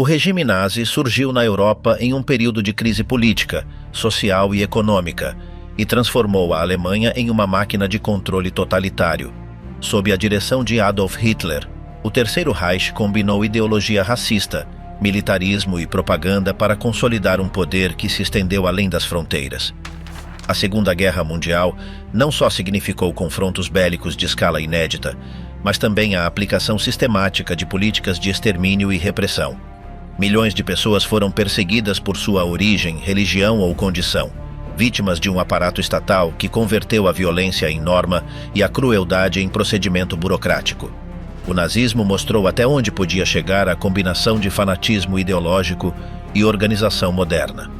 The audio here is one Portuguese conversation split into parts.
O regime nazi surgiu na Europa em um período de crise política, social e econômica, e transformou a Alemanha em uma máquina de controle totalitário. Sob a direção de Adolf Hitler, o Terceiro Reich combinou ideologia racista, militarismo e propaganda para consolidar um poder que se estendeu além das fronteiras. A Segunda Guerra Mundial não só significou confrontos bélicos de escala inédita, mas também a aplicação sistemática de políticas de extermínio e repressão. Milhões de pessoas foram perseguidas por sua origem, religião ou condição, vítimas de um aparato estatal que converteu a violência em norma e a crueldade em procedimento burocrático. O nazismo mostrou até onde podia chegar a combinação de fanatismo ideológico e organização moderna.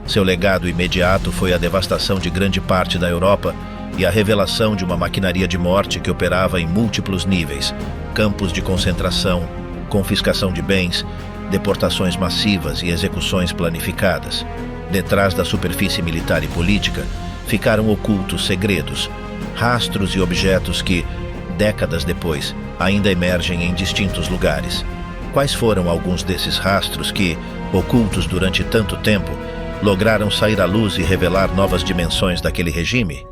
Seu legado imediato foi a devastação de grande parte da Europa e a revelação de uma maquinaria de morte que operava em múltiplos níveis: campos de concentração, confiscação de bens, deportações massivas e execuções planificadas. Detrás da superfície militar e política, ficaram ocultos segredos, rastros e objetos que, décadas depois, ainda emergem em distintos lugares. Quais foram alguns desses rastros que, ocultos durante tanto tempo, lograram sair à luz e revelar novas dimensões daquele regime?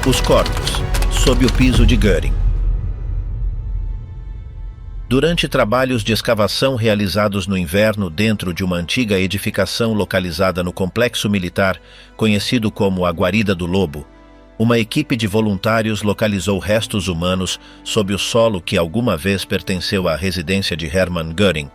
Os corpos, sob o piso de Göring. Durante trabalhos de escavação realizados no inverno dentro de uma antiga edificação localizada no complexo militar, conhecido como a Guarida do Lobo, uma equipe de voluntários localizou restos humanos sob o solo que alguma vez pertenceu à residência de Hermann Göring.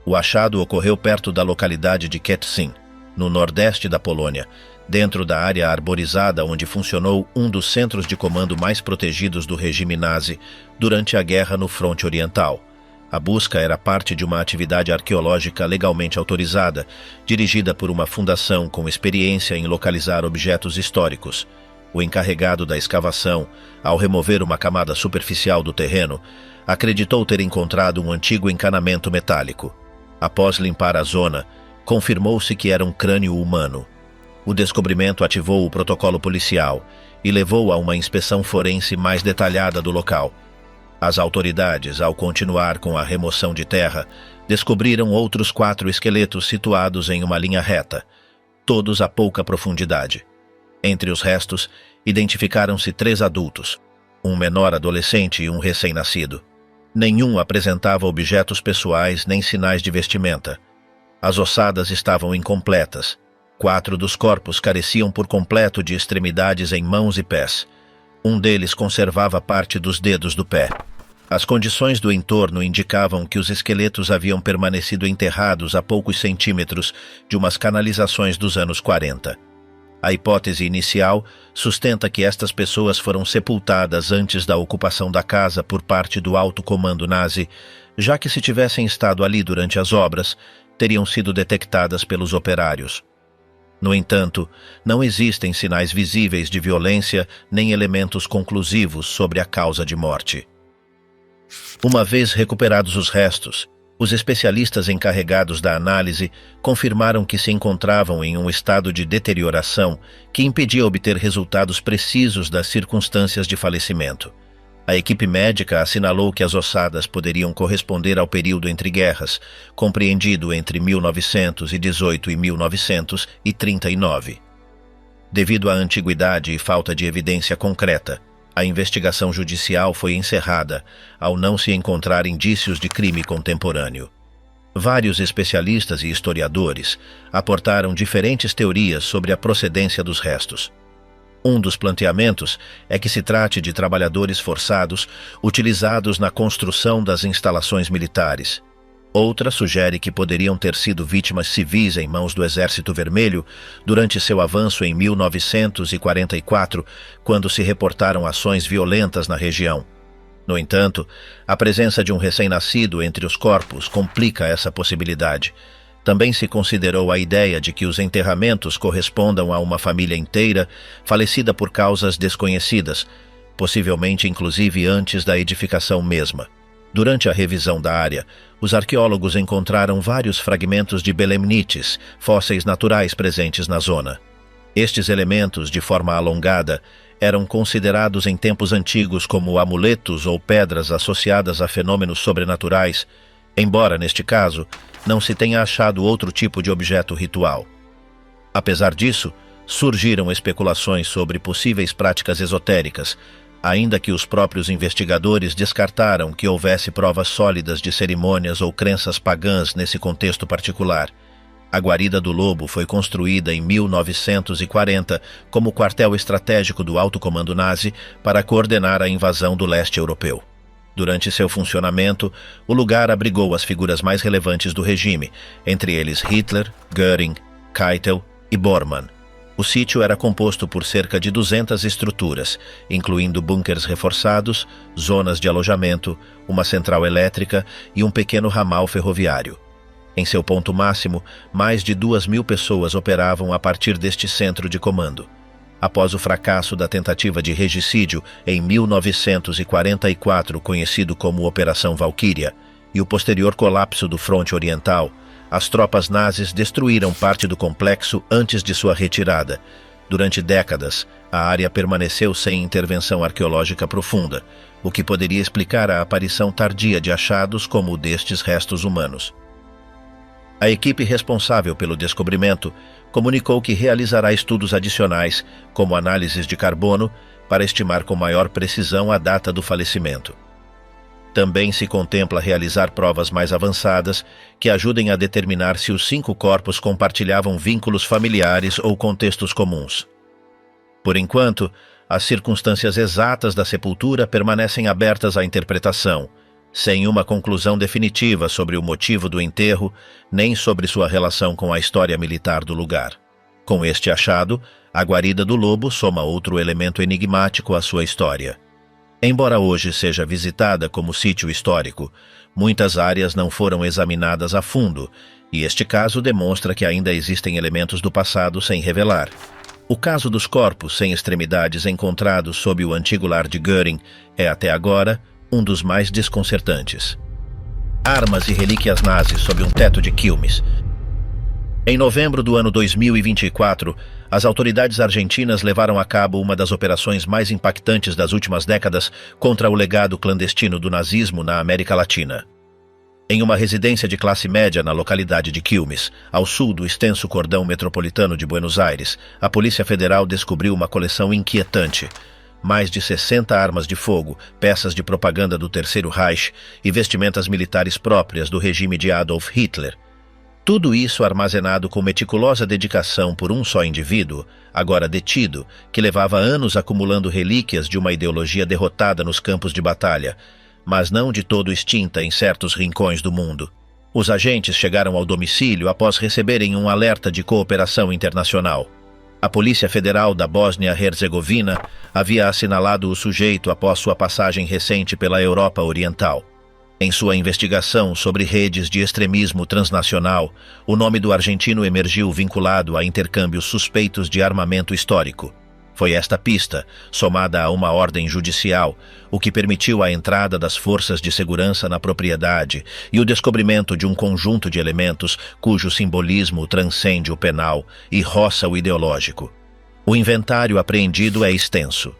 O achado ocorreu perto da localidade de Kętrzyn, no nordeste da Polônia, dentro da área arborizada onde funcionou um dos centros de comando mais protegidos do regime nazi durante a guerra no fronte oriental. A busca era parte de uma atividade arqueológica legalmente autorizada, dirigida por uma fundação com experiência em localizar objetos históricos. O encarregado da escavação, ao remover uma camada superficial do terreno, acreditou ter encontrado um antigo encanamento metálico. Após limpar a zona, confirmou-se que era um crânio humano. O descobrimento ativou o protocolo policial e levou a uma inspeção forense mais detalhada do local. As autoridades, ao continuar com a remoção de terra, descobriram outros 4 esqueletos situados em uma linha reta, todos a pouca profundidade. Entre os restos, identificaram-se 3 adultos, um menor adolescente e um recém-nascido. Nenhum apresentava objetos pessoais nem sinais de vestimenta. As ossadas estavam incompletas. 4 dos corpos careciam por completo de extremidades em mãos e pés. Um deles conservava parte dos dedos do pé. As condições do entorno indicavam que os esqueletos haviam permanecido enterrados a poucos centímetros de umas canalizações dos anos 40. A hipótese inicial sustenta que estas pessoas foram sepultadas antes da ocupação da casa por parte do alto comando nazi, já que se tivessem estado ali durante as obras, teriam sido detectadas pelos operários. No entanto, não existem sinais visíveis de violência nem elementos conclusivos sobre a causa de morte. Uma vez recuperados os restos, os especialistas encarregados da análise confirmaram que se encontravam em um estado de deterioração que impedia obter resultados precisos das circunstâncias de falecimento. A equipe médica assinalou que as ossadas poderiam corresponder ao período entre guerras, compreendido entre 1918 e 1939. Devido à antiguidade e falta de evidência concreta, a investigação judicial foi encerrada ao não se encontrar indícios de crime contemporâneo. Vários especialistas e historiadores aportaram diferentes teorias sobre a procedência dos restos. Um dos planteamentos é que se trate de trabalhadores forçados utilizados na construção das instalações militares. Outra sugere que poderiam ter sido vítimas civis em mãos do Exército Vermelho durante seu avanço em 1944, quando se reportaram ações violentas na região. No entanto, a presença de um recém-nascido entre os corpos complica essa possibilidade. Também se considerou a ideia de que os enterramentos correspondam a uma família inteira falecida por causas desconhecidas, possivelmente inclusive antes da edificação mesma. Durante a revisão da área, os arqueólogos encontraram vários fragmentos de belemnites, fósseis naturais presentes na zona. Estes elementos, de forma alongada, eram considerados em tempos antigos como amuletos ou pedras associadas a fenômenos sobrenaturais, embora, neste caso, não se tenha achado outro tipo de objeto ritual. Apesar disso, surgiram especulações sobre possíveis práticas esotéricas, ainda que os próprios investigadores descartaram que houvesse provas sólidas de cerimônias ou crenças pagãs nesse contexto particular. A Guarida do Lobo foi construída em 1940 como quartel estratégico do alto comando nazi para coordenar a invasão do leste europeu. Durante seu funcionamento, o lugar abrigou as figuras mais relevantes do regime, entre eles Hitler, Göring, Keitel e Bormann. O sítio era composto por cerca de 200 estruturas, incluindo bunkers reforçados, zonas de alojamento, uma central elétrica e um pequeno ramal ferroviário. Em seu ponto máximo, mais de 2.000 pessoas operavam a partir deste centro de comando. Após o fracasso da tentativa de regicídio em 1944, conhecido como Operação Valkyria, e o posterior colapso do fronte oriental, as tropas nazis destruíram parte do complexo antes de sua retirada. Durante décadas, a área permaneceu sem intervenção arqueológica profunda, o que poderia explicar a aparição tardia de achados como o destes restos humanos. A equipe responsável pelo descobrimento comunicou que realizará estudos adicionais, como análises de carbono, para estimar com maior precisão a data do falecimento. Também se contempla realizar provas mais avançadas que ajudem a determinar se os 5 corpos compartilhavam vínculos familiares ou contextos comuns. Por enquanto, as circunstâncias exatas da sepultura permanecem abertas à interpretação, sem uma conclusão definitiva sobre o motivo do enterro, nem sobre sua relação com a história militar do lugar. Com este achado, a Guarida do Lobo soma outro elemento enigmático à sua história. Embora hoje seja visitada como sítio histórico, muitas áreas não foram examinadas a fundo, e este caso demonstra que ainda existem elementos do passado sem revelar. O caso dos corpos sem extremidades encontrados sob o antigo lar de Göring é, até agora, um dos mais desconcertantes. Armas e relíquias nazis sob um teto de Quilmes. Em novembro do ano 2024, as autoridades argentinas levaram a cabo uma das operações mais impactantes das últimas décadas contra o legado clandestino do nazismo na América Latina. Em uma residência de classe média na localidade de Quilmes, ao sul do extenso cordão metropolitano de Buenos Aires, a Polícia Federal descobriu uma coleção inquietante: mais de 60 armas de fogo, peças de propaganda do Terceiro Reich e vestimentas militares próprias do regime de Adolf Hitler. Tudo isso armazenado com meticulosa dedicação por um só indivíduo, agora detido, que levava anos acumulando relíquias de uma ideologia derrotada nos campos de batalha, mas não de todo extinta em certos rincões do mundo. Os agentes chegaram ao domicílio após receberem um alerta de cooperação internacional. A Polícia Federal da Bósnia-Herzegovina havia assinalado o sujeito após sua passagem recente pela Europa Oriental. Em sua investigação sobre redes de extremismo transnacional, o nome do argentino emergiu vinculado a intercâmbios suspeitos de armamento histórico. Foi esta pista, somada a uma ordem judicial, o que permitiu a entrada das forças de segurança na propriedade e o descobrimento de um conjunto de elementos cujo simbolismo transcende o penal e roça o ideológico. O inventário apreendido é extenso.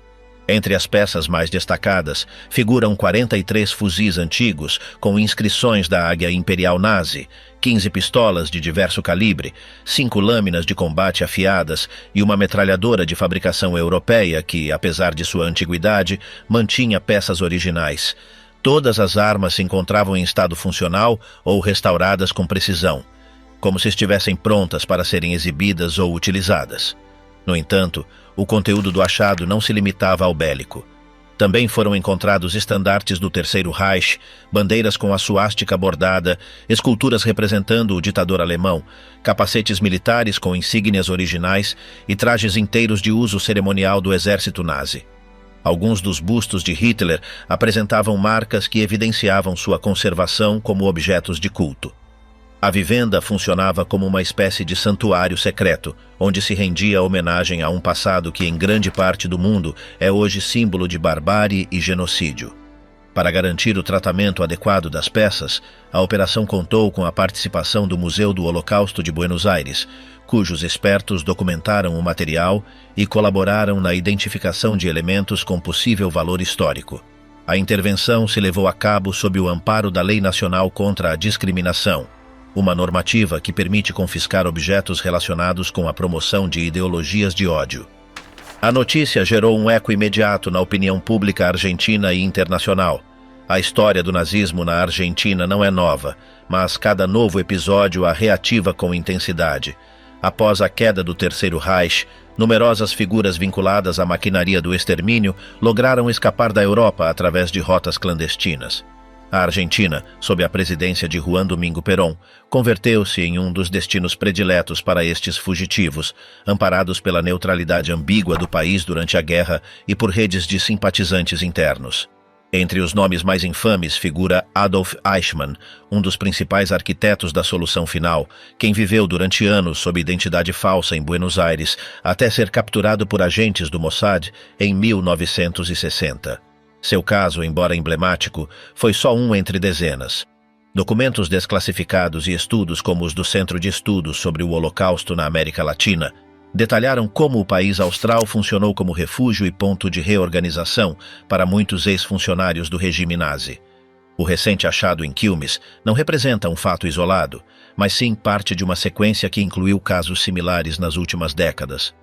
Entre as peças mais destacadas figuram 43 fuzis antigos com inscrições da Águia Imperial Nazi, 15 pistolas de diverso calibre, 5 lâminas de combate afiadas e uma metralhadora de fabricação europeia que, apesar de sua antiguidade, mantinha peças originais. Todas as armas se encontravam em estado funcional ou restauradas com precisão, como se estivessem prontas para serem exibidas ou utilizadas. No entanto, o conteúdo do achado não se limitava ao bélico. Também foram encontrados estandartes do Terceiro Reich, bandeiras com a suástica bordada, esculturas representando o ditador alemão, capacetes militares com insígnias originais e trajes inteiros de uso cerimonial do exército nazi. Alguns dos bustos de Hitler apresentavam marcas que evidenciavam sua conservação como objetos de culto. A vivenda funcionava como uma espécie de santuário secreto, onde se rendia homenagem a um passado que, em grande parte do mundo, é hoje símbolo de barbárie e genocídio. Para garantir o tratamento adequado das peças, a operação contou com a participação do Museu do Holocausto de Buenos Aires, cujos expertos documentaram o material e colaboraram na identificação de elementos com possível valor histórico. A intervenção se levou a cabo sob o amparo da Lei Nacional contra a Discriminação, uma normativa que permite confiscar objetos relacionados com a promoção de ideologias de ódio. A notícia gerou um eco imediato na opinião pública argentina e internacional. A história do nazismo na Argentina não é nova, mas cada novo episódio a reativa com intensidade. Após a queda do Terceiro Reich, numerosas figuras vinculadas à maquinaria do extermínio lograram escapar da Europa através de rotas clandestinas. A Argentina, sob a presidência de Juan Domingo Perón, converteu-se em um dos destinos prediletos para estes fugitivos, amparados pela neutralidade ambígua do país durante a guerra e por redes de simpatizantes internos. Entre os nomes mais infames figura Adolf Eichmann, um dos principais arquitetos da solução final, quem viveu durante anos sob identidade falsa em Buenos Aires, até ser capturado por agentes do Mossad em 1960. Seu caso, embora emblemático, foi só um entre dezenas. Documentos desclassificados e estudos como os do Centro de Estudos sobre o Holocausto na América Latina detalharam como o país austral funcionou como refúgio e ponto de reorganização para muitos ex-funcionários do regime nazi. O recente achado em Quilmes não representa um fato isolado, mas sim parte de uma sequência que incluiu casos similares nas últimas décadas.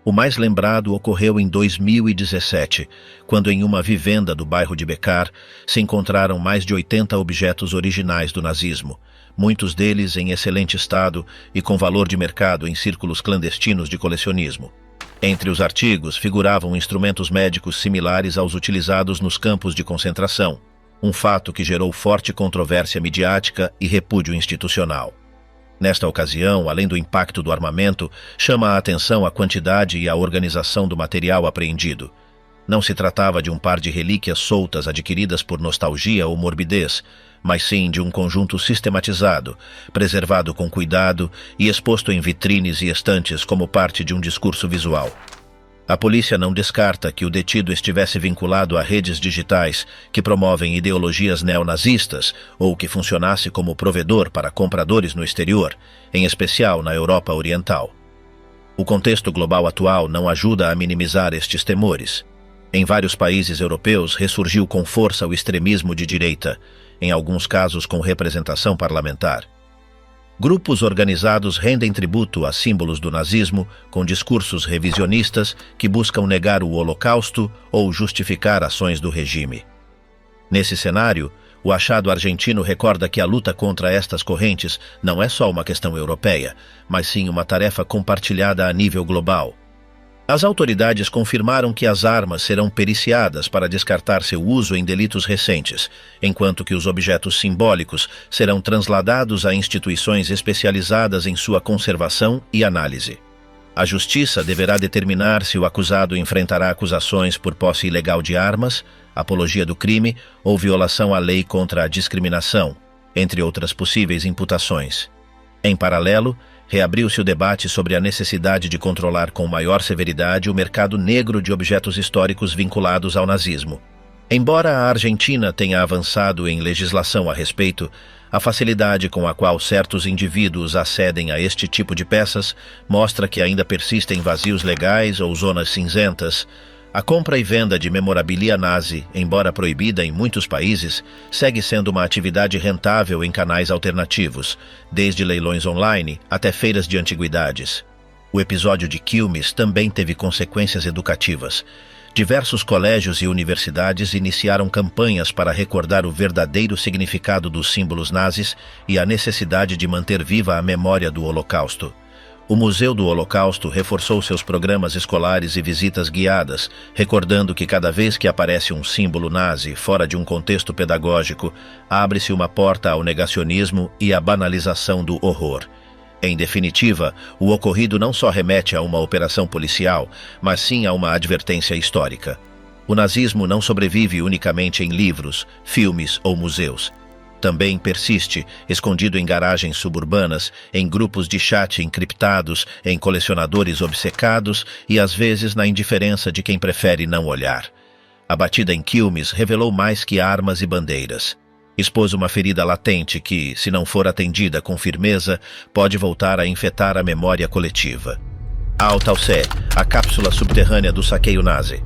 O mais lembrado ocorreu em 2017, quando em uma vivenda do bairro de Becar se encontraram mais de 80 objetos originais do nazismo, muitos deles em excelente estado e com valor de mercado em círculos clandestinos de colecionismo. Entre os artigos figuravam instrumentos médicos similares aos utilizados nos campos de concentração, um fato que gerou forte controvérsia midiática e repúdio institucional. Nesta ocasião, além do impacto do armamento, chama a atenção a quantidade e a organização do material apreendido. Não se tratava de um par de relíquias soltas adquiridas por nostalgia ou morbidez, mas sim de um conjunto sistematizado, preservado com cuidado e exposto em vitrines e estantes como parte de um discurso visual. A polícia não descarta que o detido estivesse vinculado a redes digitais que promovem ideologias neonazistas ou que funcionasse como provedor para compradores no exterior, em especial na Europa Oriental. O contexto global atual não ajuda a minimizar estes temores. Em vários países europeus ressurgiu com força o extremismo de direita, em alguns casos com representação parlamentar. Grupos organizados rendem tributo a símbolos do nazismo com discursos revisionistas que buscam negar o Holocausto ou justificar ações do regime. Nesse cenário, o achado argentino recorda que a luta contra estas correntes não é só uma questão europeia, mas sim uma tarefa compartilhada a nível global. As autoridades confirmaram que as armas serão periciadas para descartar seu uso em delitos recentes, enquanto que os objetos simbólicos serão transladados a instituições especializadas em sua conservação e análise. A justiça deverá determinar se o acusado enfrentará acusações por posse ilegal de armas, apologia do crime ou violação à lei contra a discriminação, entre outras possíveis imputações. Em paralelo, reabriu-se o debate sobre a necessidade de controlar com maior severidade o mercado negro de objetos históricos vinculados ao nazismo. Embora a Argentina tenha avançado em legislação a respeito, a facilidade com a qual certos indivíduos acedem a este tipo de peças mostra que ainda persistem vazios legais ou zonas cinzentas. A compra e venda de memorabilia nazi, embora proibida em muitos países, segue sendo uma atividade rentável em canais alternativos, desde leilões online até feiras de antiguidades. O episódio de Quilmes também teve consequências educativas. Diversos colégios e universidades iniciaram campanhas para recordar o verdadeiro significado dos símbolos nazis e a necessidade de manter viva a memória do Holocausto. O Museu do Holocausto reforçou seus programas escolares e visitas guiadas, recordando que cada vez que aparece um símbolo nazi fora de um contexto pedagógico, abre-se uma porta ao negacionismo e à banalização do horror. Em definitiva, o ocorrido não só remete a uma operação policial, mas sim a uma advertência histórica. O nazismo não sobrevive unicamente em livros, filmes ou museus. Também persiste, escondido em garagens suburbanas, em grupos de chat encriptados, em colecionadores obcecados e às vezes na indiferença de quem prefere não olhar. A batida em Quilmes revelou mais que armas e bandeiras. Expôs uma ferida latente que, se não for atendida com firmeza, pode voltar a infectar a memória coletiva. Altalcé, a cápsula subterrânea do saqueio nazi.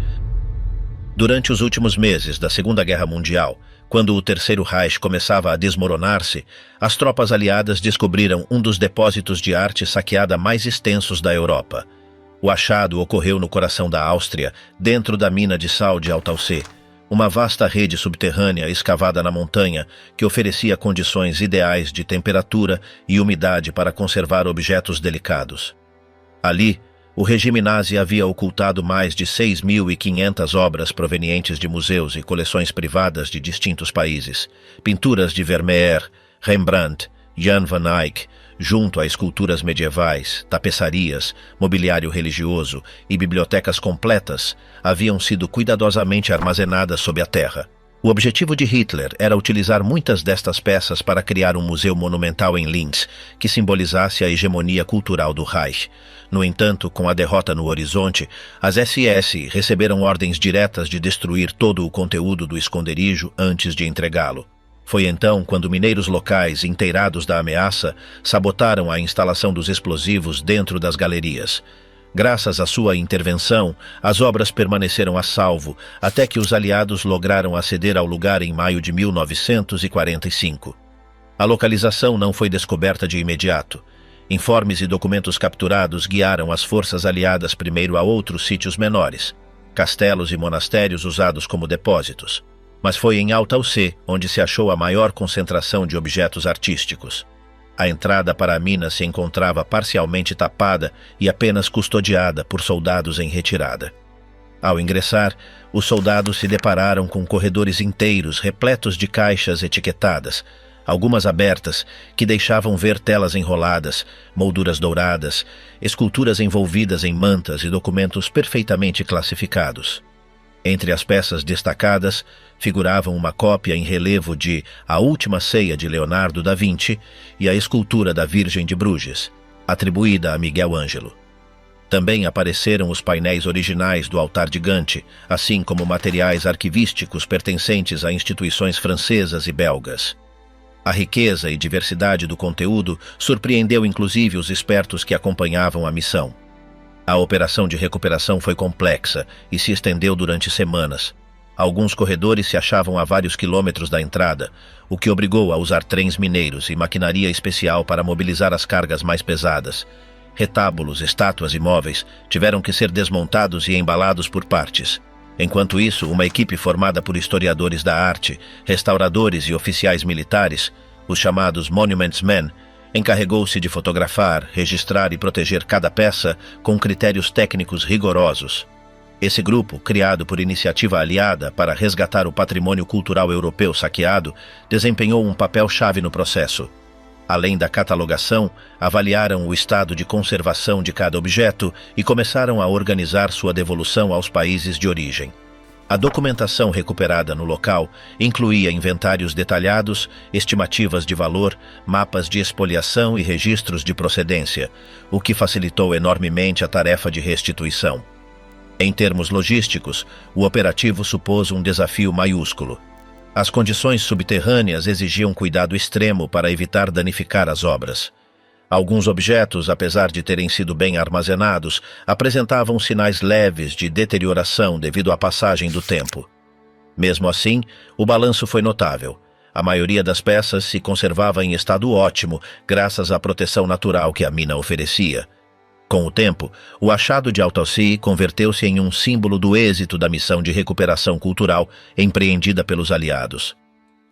Durante os últimos meses da Segunda Guerra Mundial, quando o Terceiro Reich começava a desmoronar-se, as tropas aliadas descobriram um dos depósitos de arte saqueada mais extensos da Europa. O achado ocorreu no coração da Áustria, dentro da mina de sal de Altalcé, uma vasta rede subterrânea escavada na montanha que oferecia condições ideais de temperatura e umidade para conservar objetos delicados. Ali, o regime nazi havia ocultado mais de 6.500 obras provenientes de museus e coleções privadas de distintos países, pinturas de Vermeer, Rembrandt, Jan van Eyck, junto a esculturas medievais, tapeçarias, mobiliário religioso e bibliotecas completas, haviam sido cuidadosamente armazenadas sob a terra. O objetivo de Hitler era utilizar muitas destas peças para criar um museu monumental em Linz, que simbolizasse a hegemonia cultural do Reich. No entanto, com a derrota no horizonte, as SS receberam ordens diretas de destruir todo o conteúdo do esconderijo antes de entregá-lo. Foi então quando mineiros locais, inteirados da ameaça, sabotaram a instalação dos explosivos dentro das galerias. Graças à sua intervenção, as obras permaneceram a salvo, até que os aliados lograram aceder ao lugar em maio de 1945. A localização não foi descoberta de imediato. Informes e documentos capturados guiaram as forças aliadas primeiro a outros sítios menores, castelos e monastérios usados como depósitos. Mas foi em Altalcé onde se achou a maior concentração de objetos artísticos. A entrada para a mina se encontrava parcialmente tapada e apenas custodiada por soldados em retirada. Ao ingressar, os soldados se depararam com corredores inteiros repletos de caixas etiquetadas, algumas abertas, que deixavam ver telas enroladas, molduras douradas, esculturas envolvidas em mantas e documentos perfeitamente classificados. Entre as peças destacadas, figuravam uma cópia em relevo de A Última Ceia de Leonardo da Vinci e a escultura da Virgem de Bruges, atribuída a Miguel Ângelo. Também apareceram os painéis originais do altar de Gante, assim como materiais arquivísticos pertencentes a instituições francesas e belgas. A riqueza e diversidade do conteúdo surpreendeu inclusive os espertos que acompanhavam a missão. A operação de recuperação foi complexa e se estendeu durante semanas. Alguns corredores se achavam a vários quilômetros da entrada, o que obrigou a usar trens mineiros e maquinaria especial para mobilizar as cargas mais pesadas. Retábulos, estátuas e móveis tiveram que ser desmontados e embalados por partes. Enquanto isso, uma equipe formada por historiadores da arte, restauradores e oficiais militares, os chamados Monuments Men, encarregou-se de fotografar, registrar e proteger cada peça com critérios técnicos rigorosos. Esse grupo, criado por iniciativa aliada para resgatar o patrimônio cultural europeu saqueado, desempenhou um papel-chave no processo. Além da catalogação, avaliaram o estado de conservação de cada objeto e começaram a organizar sua devolução aos países de origem. A documentação recuperada no local incluía inventários detalhados, estimativas de valor, mapas de expoliação e registros de procedência, o que facilitou enormemente a tarefa de restituição. Em termos logísticos, o operativo supôs um desafio maiúsculo. As condições subterrâneas exigiam cuidado extremo para evitar danificar as obras. Alguns objetos, apesar de terem sido bem armazenados, apresentavam sinais leves de deterioração devido à passagem do tempo. Mesmo assim, o balanço foi notável. A maioria das peças se conservava em estado ótimo, graças à proteção natural que a mina oferecia. Com o tempo, o achado de Altalcé converteu-se em um símbolo do êxito da missão de recuperação cultural empreendida pelos aliados.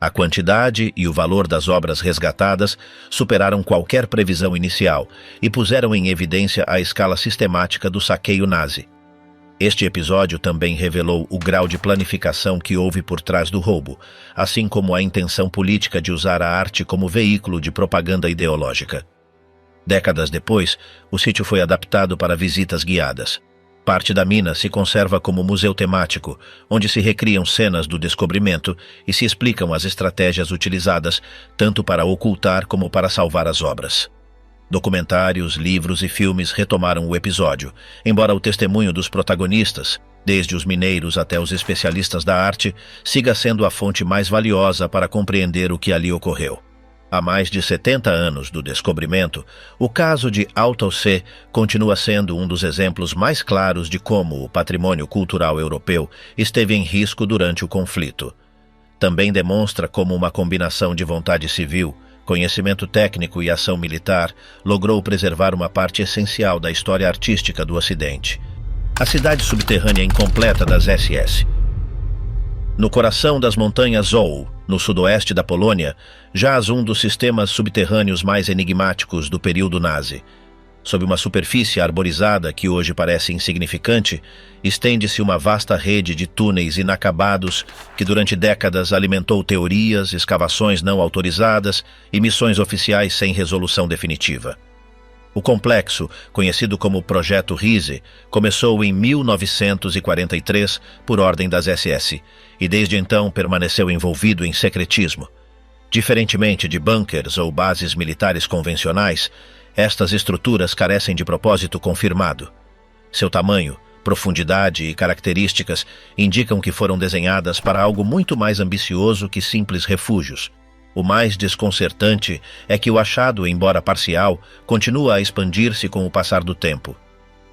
A quantidade e o valor das obras resgatadas superaram qualquer previsão inicial e puseram em evidência a escala sistemática do saqueio nazi. Este episódio também revelou o grau de planificação que houve por trás do roubo, assim como a intenção política de usar a arte como veículo de propaganda ideológica. Décadas depois, o sítio foi adaptado para visitas guiadas. Parte da mina se conserva como museu temático, onde se recriam cenas do descobrimento e se explicam as estratégias utilizadas, tanto para ocultar como para salvar as obras. Documentários, livros e filmes retomaram o episódio, embora o testemunho dos protagonistas, desde os mineiros até os especialistas da arte, siga sendo a fonte mais valiosa para compreender o que ali ocorreu. Há mais de 70 anos do descobrimento, o caso de Altaussee continua sendo um dos exemplos mais claros de como o patrimônio cultural europeu esteve em risco durante o conflito. Também demonstra como uma combinação de vontade civil, conhecimento técnico e ação militar logrou preservar uma parte essencial da história artística do Ocidente. A cidade subterrânea incompleta das SS. No coração das montanhas Zoll, no sudoeste da Polônia, jaz um dos sistemas subterrâneos mais enigmáticos do período nazi. Sob uma superfície arborizada que hoje parece insignificante, estende-se uma vasta rede de túneis inacabados que durante décadas alimentou teorias, escavações não autorizadas e missões oficiais sem resolução definitiva. O complexo, conhecido como Projeto Riese, começou em 1943 por ordem das SS e desde então permaneceu envolvido em secretismo. Diferentemente de bunkers ou bases militares convencionais, estas estruturas carecem de propósito confirmado. Seu tamanho, profundidade e características indicam que foram desenhadas para algo muito mais ambicioso que simples refúgios. O mais desconcertante é que o achado, embora parcial, continua a expandir-se com o passar do tempo.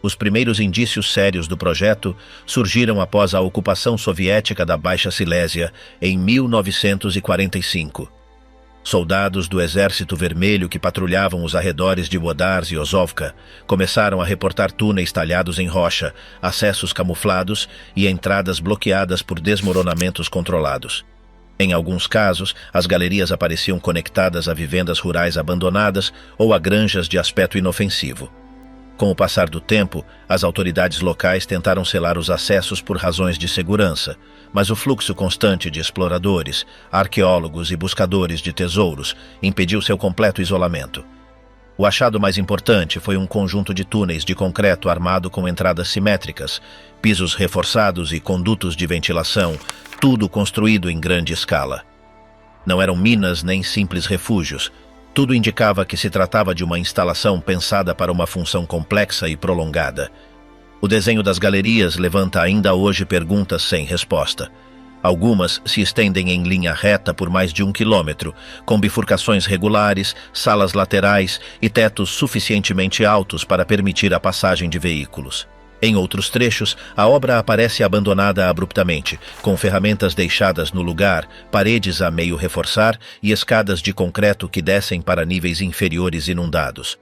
Os primeiros indícios sérios do projeto surgiram após a ocupação soviética da Baixa Silésia em 1945. Soldados do Exército Vermelho que patrulhavam os arredores de Wodars e Ozovka começaram a reportar túneis talhados em rocha, acessos camuflados e entradas bloqueadas por desmoronamentos controlados. Em alguns casos, as galerias apareciam conectadas a vivendas rurais abandonadas ou a granjas de aspecto inofensivo. Com o passar do tempo, as autoridades locais tentaram selar os acessos por razões de segurança, mas o fluxo constante de exploradores, arqueólogos e buscadores de tesouros impediu seu completo isolamento. O achado mais importante foi um conjunto de túneis de concreto armado com entradas simétricas, pisos reforçados e condutos de ventilação, tudo construído em grande escala. Não eram minas nem simples refúgios. Tudo indicava que se tratava de uma instalação pensada para uma função complexa e prolongada. O desenho das galerias levanta ainda hoje perguntas sem resposta. Algumas se estendem em linha reta por mais de 1 quilômetro, com bifurcações regulares, salas laterais e tetos suficientemente altos para permitir a passagem de veículos. Em outros trechos, a obra aparece abandonada abruptamente, com ferramentas deixadas no lugar, paredes a meio reforçar e escadas de concreto que descem para níveis inferiores inundados.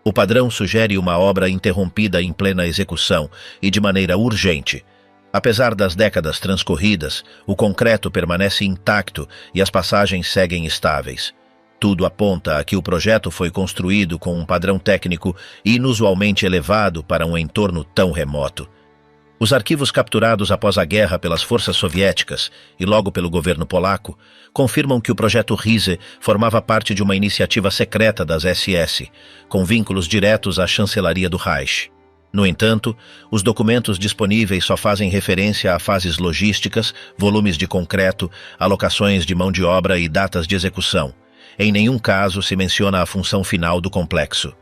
O padrão sugere uma obra interrompida em plena execução e de maneira urgente. Apesar das décadas transcorridas, o concreto permanece intacto e as passagens seguem estáveis. Tudo aponta a que o projeto foi construído com um padrão técnico inusualmente elevado para um entorno tão remoto. Os arquivos capturados após a guerra pelas forças soviéticas e logo pelo governo polaco confirmam que o Projeto Riese formava parte de uma iniciativa secreta das SS, com vínculos diretos à chancelaria do Reich. No entanto, os documentos disponíveis só fazem referência a fases logísticas, volumes de concreto, alocações de mão de obra e datas de execução. Em nenhum caso se menciona a função final do complexo.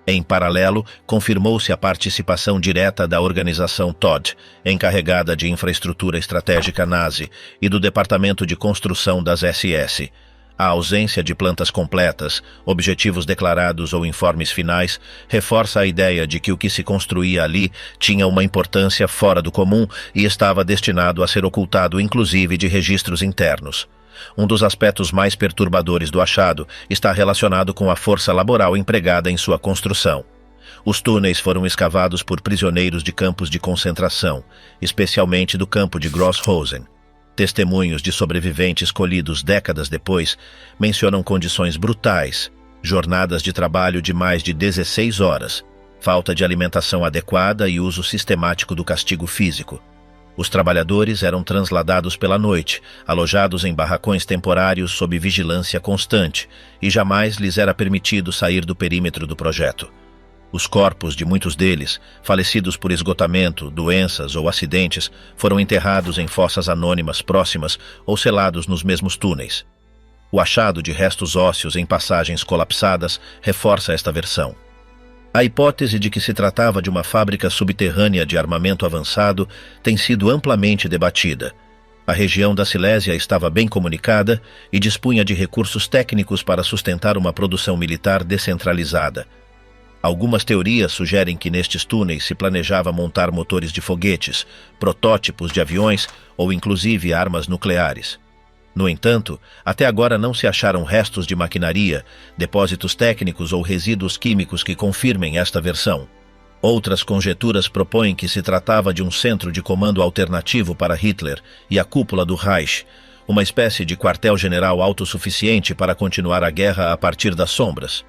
Em paralelo, confirmou-se a participação direta da organização Todt, encarregada de infraestrutura estratégica nazi, e do Departamento de Construção das SS. A ausência de plantas completas, objetivos declarados ou informes finais reforça a ideia de que o que se construía ali tinha uma importância fora do comum e estava destinado a ser ocultado inclusive de registros internos. Um dos aspectos mais perturbadores do achado está relacionado com a força laboral empregada em sua construção. Os túneis foram escavados por prisioneiros de campos de concentração, especialmente do campo de Grosshausen. Testemunhos de sobreviventes colhidos décadas depois mencionam condições brutais, jornadas de trabalho de mais de 16 horas, falta de alimentação adequada e uso sistemático do castigo físico. Os trabalhadores eram transladados pela noite, alojados em barracões temporários sob vigilância constante, e jamais lhes era permitido sair do perímetro do projeto. Os corpos de muitos deles, falecidos por esgotamento, doenças ou acidentes, foram enterrados em fossas anônimas próximas ou selados nos mesmos túneis. O achado de restos ósseos em passagens colapsadas reforça esta versão. A hipótese de que se tratava de uma fábrica subterrânea de armamento avançado tem sido amplamente debatida. A região da Silésia estava bem comunicada e dispunha de recursos técnicos para sustentar uma produção militar descentralizada. Algumas teorias sugerem que nestes túneis se planejava montar motores de foguetes, protótipos de aviões ou inclusive armas nucleares. No entanto, até agora não se acharam restos de maquinaria, depósitos técnicos ou resíduos químicos que confirmem esta versão. Outras conjecturas propõem que se tratava de um centro de comando alternativo para Hitler e a cúpula do Reich, uma espécie de quartel-general autossuficiente para continuar a guerra a partir das sombras.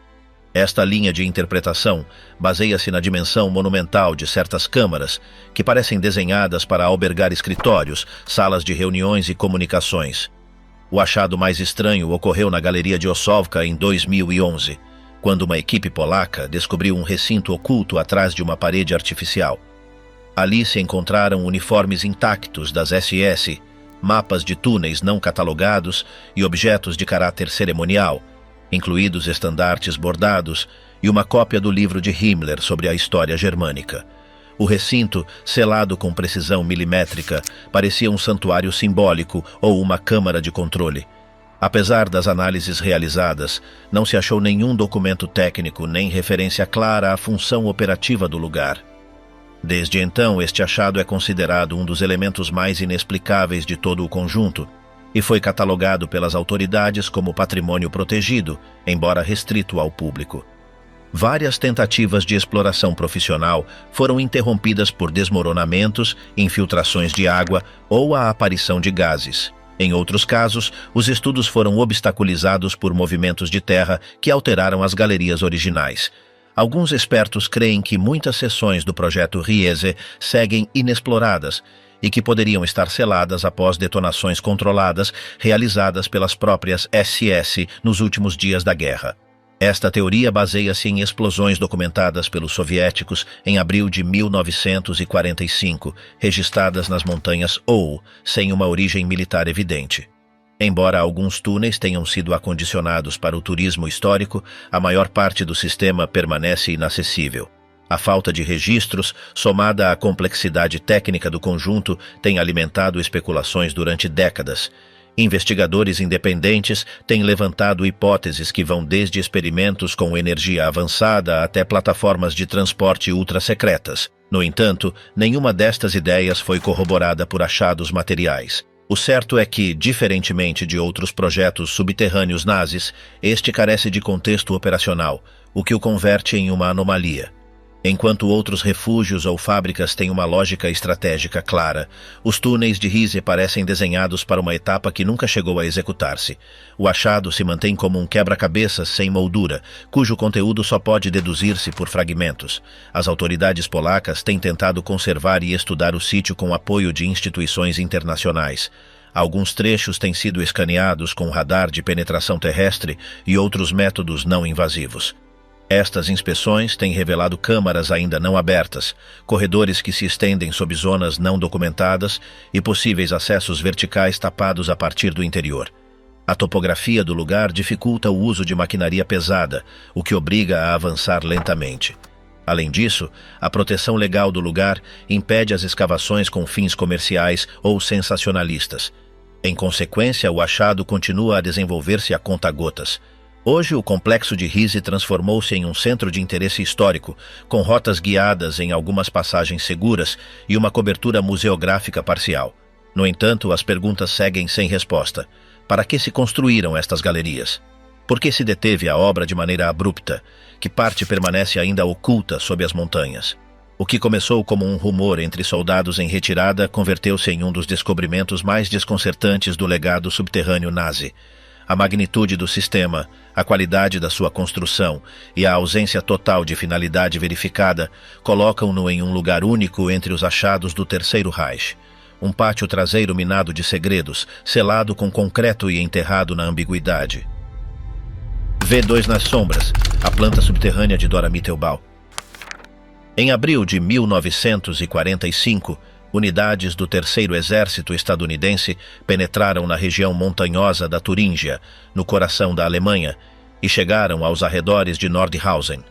Esta linha de interpretação baseia-se na dimensão monumental de certas câmaras, que parecem desenhadas para albergar escritórios, salas de reuniões e comunicações. O achado mais estranho ocorreu na Galeria de Ossowka em 2011, quando uma equipe polaca descobriu um recinto oculto atrás de uma parede artificial. Ali se encontraram uniformes intactos das SS, mapas de túneis não catalogados e objetos de caráter cerimonial, incluídos estandartes bordados e uma cópia do livro de Himmler sobre a história germânica. O recinto, selado com precisão milimétrica, parecia um santuário simbólico ou uma câmara de controle. Apesar das análises realizadas, não se achou nenhum documento técnico nem referência clara à função operativa do lugar. Desde então, este achado é considerado um dos elementos mais inexplicáveis de todo o conjunto e foi catalogado pelas autoridades como patrimônio protegido, embora restrito ao público. Várias tentativas de exploração profissional foram interrompidas por desmoronamentos, infiltrações de água ou a aparição de gases. Em outros casos, os estudos foram obstaculizados por movimentos de terra que alteraram as galerias originais. Alguns expertos creem que muitas seções do projeto Riese seguem inexploradas e que poderiam estar seladas após detonações controladas realizadas pelas próprias SS nos últimos dias da guerra. Esta teoria baseia-se em explosões documentadas pelos soviéticos em abril de 1945, registradas nas montanhas Ou, sem uma origem militar evidente. Embora alguns túneis tenham sido acondicionados para o turismo histórico, a maior parte do sistema permanece inacessível. A falta de registros, somada à complexidade técnica do conjunto, tem alimentado especulações durante décadas. Investigadores independentes têm levantado hipóteses que vão desde experimentos com energia avançada até plataformas de transporte ultra-secretas. No entanto, nenhuma destas ideias foi corroborada por achados materiais. O certo é que, diferentemente de outros projetos subterrâneos nazis, este carece de contexto operacional, o que o converte em uma anomalia. Enquanto outros refúgios ou fábricas têm uma lógica estratégica clara, os túneis de Riese parecem desenhados para uma etapa que nunca chegou a executar-se. O achado se mantém como um quebra-cabeças sem moldura, cujo conteúdo só pode deduzir-se por fragmentos. As autoridades polacas têm tentado conservar e estudar o sítio com apoio de instituições internacionais. Alguns trechos têm sido escaneados com radar de penetração terrestre e outros métodos não invasivos. Estas inspeções têm revelado câmaras ainda não abertas, corredores que se estendem sob zonas não documentadas e possíveis acessos verticais tapados a partir do interior. A topografia do lugar dificulta o uso de maquinaria pesada, o que obriga a avançar lentamente. Além disso, a proteção legal do lugar impede as escavações com fins comerciais ou sensacionalistas. Em consequência, o achado continua a desenvolver-se a conta-gotas. Hoje, o complexo de Riese transformou-se em um centro de interesse histórico, com rotas guiadas em algumas passagens seguras e uma cobertura museográfica parcial. No entanto, as perguntas seguem sem resposta. Para que se construíram estas galerias? Por que se deteve a obra de maneira abrupta? Que parte permanece ainda oculta sob as montanhas? O que começou como um rumor entre soldados em retirada converteu-se em um dos descobrimentos mais desconcertantes do legado subterrâneo nazi. A magnitude do sistema, a qualidade da sua construção e a ausência total de finalidade verificada colocam-no em um lugar único entre os achados do Terceiro Reich. Um pátio traseiro minado de segredos, selado com concreto e enterrado na ambiguidade. V2 nas sombras, a planta subterrânea de Dora Mittelbau. Em abril de 1945, unidades do Terceiro Exército estadunidense penetraram na região montanhosa da Turíngia, no coração da Alemanha, e chegaram aos arredores de Nordhausen.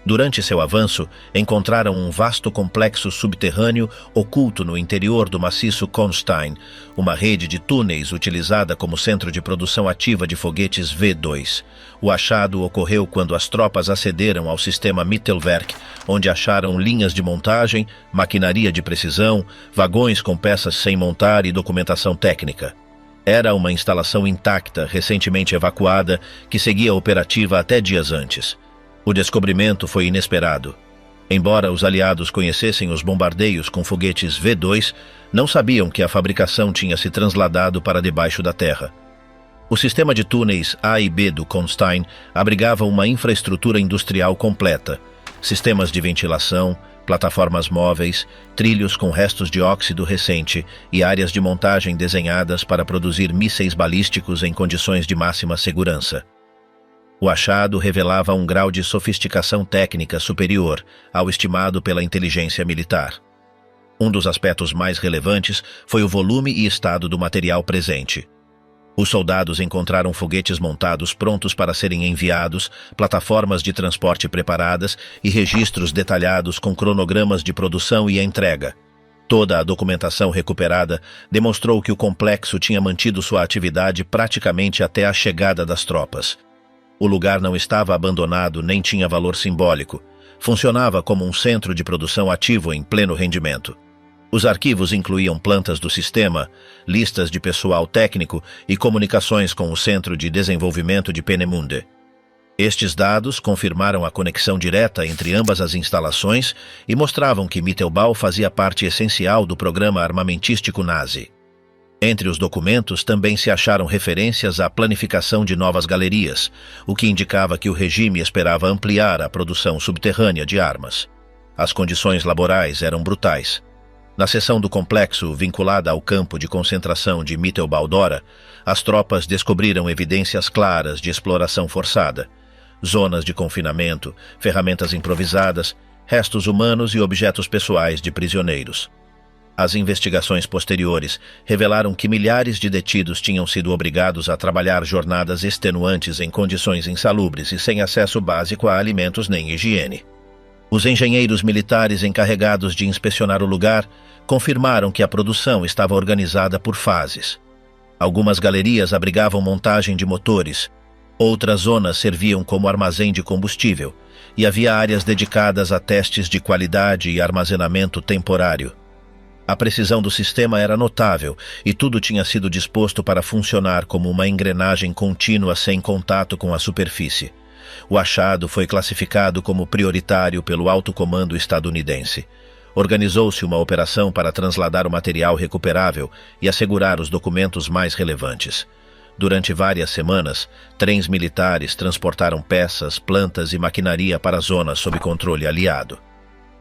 Durante seu avanço, encontraram um vasto complexo subterrâneo oculto no interior do maciço Kronstein, uma rede de túneis utilizada como centro de produção ativa de foguetes V-2. O achado ocorreu quando as tropas acederam ao sistema Mittelwerk, onde acharam linhas de montagem, maquinaria de precisão, vagões com peças sem montar e documentação técnica. Era uma instalação intacta, recentemente evacuada, que seguia operativa até dias antes. O descobrimento foi inesperado. Embora os aliados conhecessem os bombardeios com foguetes V-2, não sabiam que a fabricação tinha se transladado para debaixo da terra. O sistema de túneis A e B do Kronstein abrigava uma infraestrutura industrial completa, sistemas de ventilação, plataformas móveis, trilhos com restos de óxido recente e áreas de montagem desenhadas para produzir mísseis balísticos em condições de máxima segurança. O achado revelava um grau de sofisticação técnica superior ao estimado pela inteligência militar. Um dos aspectos mais relevantes foi o volume e estado do material presente. Os soldados encontraram foguetes montados prontos para serem enviados, plataformas de transporte preparadas e registros detalhados com cronogramas de produção e entrega. Toda a documentação recuperada demonstrou que o complexo tinha mantido sua atividade praticamente até a chegada das tropas. O lugar não estava abandonado nem tinha valor simbólico. Funcionava como um centro de produção ativo em pleno rendimento. Os arquivos incluíam plantas do sistema, listas de pessoal técnico e comunicações com o Centro de Desenvolvimento de Peenemünde. Estes dados confirmaram a conexão direta entre ambas as instalações e mostravam que Mittelbau fazia parte essencial do programa armamentístico nazi. Entre os documentos também se acharam referências à planificação de novas galerias, o que indicava que o regime esperava ampliar a produção subterrânea de armas. As condições laborais eram brutais. Na seção do complexo vinculada ao campo de concentração de Mittelbau-Dora, as tropas descobriram evidências claras de exploração forçada, zonas de confinamento, ferramentas improvisadas, restos humanos e objetos pessoais de prisioneiros. As investigações posteriores revelaram que milhares de detidos tinham sido obrigados a trabalhar jornadas extenuantes em condições insalubres e sem acesso básico a alimentos nem higiene. Os engenheiros militares encarregados de inspecionar o lugar confirmaram que a produção estava organizada por fases. Algumas galerias abrigavam montagem de motores, outras zonas serviam como armazém de combustível, e havia áreas dedicadas a testes de qualidade e armazenamento temporário. A precisão do sistema era notável e tudo tinha sido disposto para funcionar como uma engrenagem contínua sem contato com a superfície. O achado foi classificado como prioritário pelo alto comando estadunidense. Organizou-se uma operação para transladar o material recuperável e assegurar os documentos mais relevantes. Durante várias semanas, trens militares transportaram peças, plantas e maquinaria para zonas sob controle aliado.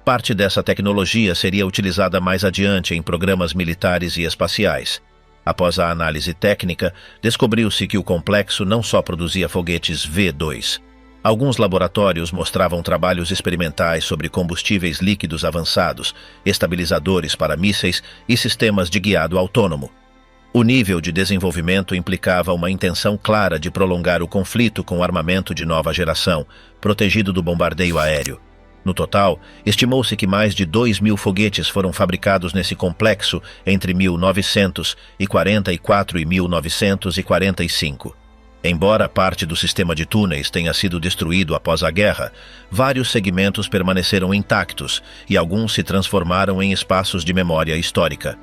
Parte dessa tecnologia seria utilizada mais adiante em programas militares e espaciais. Após a análise técnica, descobriu-se que o complexo não só produzia foguetes V-2. Alguns laboratórios mostravam trabalhos experimentais sobre combustíveis líquidos avançados, estabilizadores para mísseis e sistemas de guiado autônomo. O nível de desenvolvimento implicava uma intenção clara de prolongar o conflito com armamento de nova geração, protegido do bombardeio aéreo. No total, estimou-se que mais de 2.000 foguetes foram fabricados nesse complexo entre 1944 e 1945. Embora parte do sistema de túneis tenha sido destruído após a guerra, vários segmentos permaneceram intactos e alguns se transformaram em espaços de memória histórica.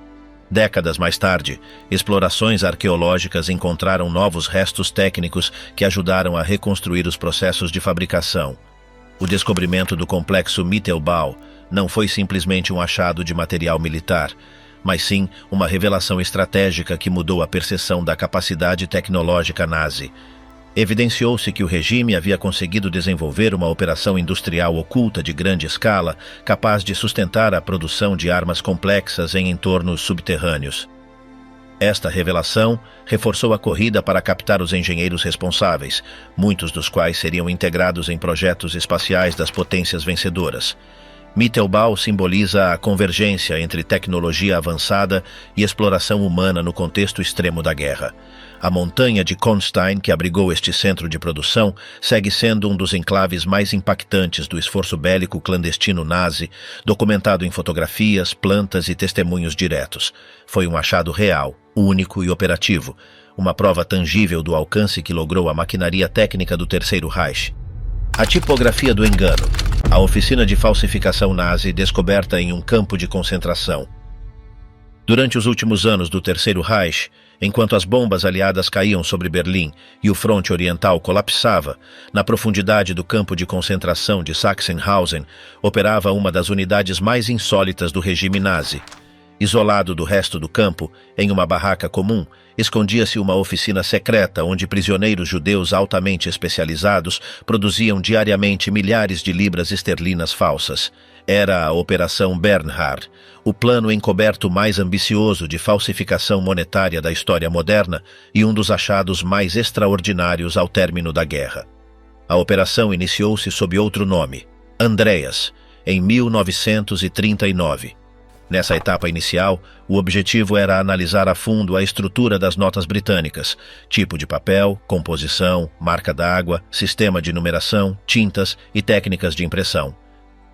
Décadas mais tarde, explorações arqueológicas encontraram novos restos técnicos que ajudaram a reconstruir os processos de fabricação. O descobrimento do complexo Mittelbau não foi simplesmente um achado de material militar, mas sim uma revelação estratégica que mudou a percepção da capacidade tecnológica nazi. Evidenciou-se que o regime havia conseguido desenvolver uma operação industrial oculta de grande escala, capaz de sustentar a produção de armas complexas em entornos subterrâneos. Esta revelação reforçou a corrida para captar os engenheiros responsáveis, muitos dos quais seriam integrados em projetos espaciais das potências vencedoras. Mittelbau simboliza a convergência entre tecnologia avançada e exploração humana no contexto extremo da guerra. A montanha de Kronstein, que abrigou este centro de produção, segue sendo um dos enclaves mais impactantes do esforço bélico clandestino nazi, documentado em fotografias, plantas e testemunhos diretos. Foi um achado real, único e operativo, uma prova tangível do alcance que logrou a maquinaria técnica do Terceiro Reich. A tipografia do engano. A oficina de falsificação nazi descoberta em um campo de concentração. Durante os últimos anos do Terceiro Reich, enquanto as bombas aliadas caíam sobre Berlim e o fronte oriental colapsava, na profundidade do campo de concentração de Sachsenhausen, operava uma das unidades mais insólitas do regime nazi. Isolado do resto do campo, em uma barraca comum, escondia-se uma oficina secreta onde prisioneiros judeus altamente especializados produziam diariamente milhares de libras esterlinas falsas. Era a Operação Bernhard, o plano encoberto mais ambicioso de falsificação monetária da história moderna e um dos achados mais extraordinários ao término da guerra. A operação iniciou-se sob outro nome, Andreas, em 1939. Nessa etapa inicial, o objetivo era analisar a fundo a estrutura das notas britânicas, tipo de papel, composição, marca d'água, sistema de numeração, tintas e técnicas de impressão.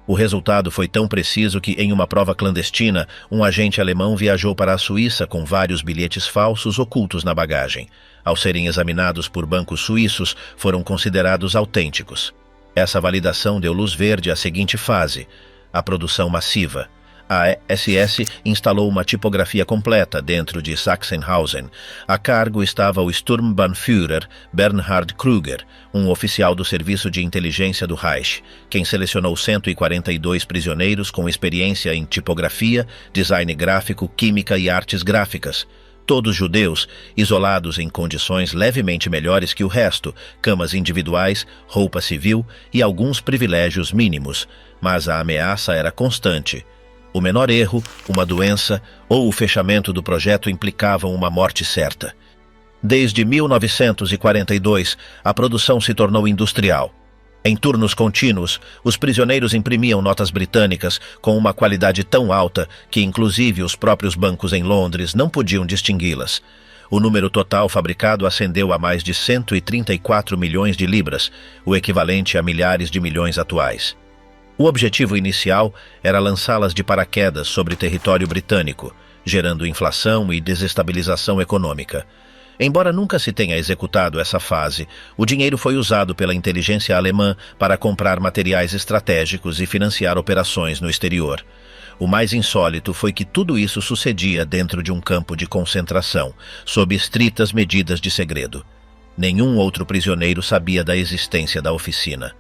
O resultado foi tão preciso que, em uma prova clandestina, um agente alemão viajou para a Suíça com vários bilhetes falsos ocultos na bagagem. Ao serem examinados por bancos suíços, foram considerados autênticos. Essa validação deu luz verde à seguinte fase: a produção massiva. A SS instalou uma tipografia completa dentro de Sachsenhausen. A cargo estava o Sturmbannführer Bernhard Krüger, um oficial do Serviço de Inteligência do Reich, quem selecionou 142 prisioneiros com experiência em tipografia, design gráfico, química e artes gráficas. Todos judeus, isolados em condições levemente melhores que o resto, camas individuais, roupa civil e alguns privilégios mínimos. Mas a ameaça era constante. O menor erro, uma doença ou o fechamento do projeto implicavam uma morte certa. Desde 1942, a produção se tornou industrial. Em turnos contínuos, os prisioneiros imprimiam notas britânicas com uma qualidade tão alta que inclusive os próprios bancos em Londres não podiam distingui-las. O número total fabricado ascendeu a mais de 134 milhões de libras, o equivalente a milhares de milhões atuais. O objetivo inicial era lançá-las de paraquedas sobre território britânico, gerando inflação e desestabilização econômica. Embora nunca se tenha executado essa fase, o dinheiro foi usado pela inteligência alemã para comprar materiais estratégicos e financiar operações no exterior. O mais insólito foi que tudo isso sucedia dentro de um campo de concentração, sob estritas medidas de segredo. Nenhum outro prisioneiro sabia da existência da oficina.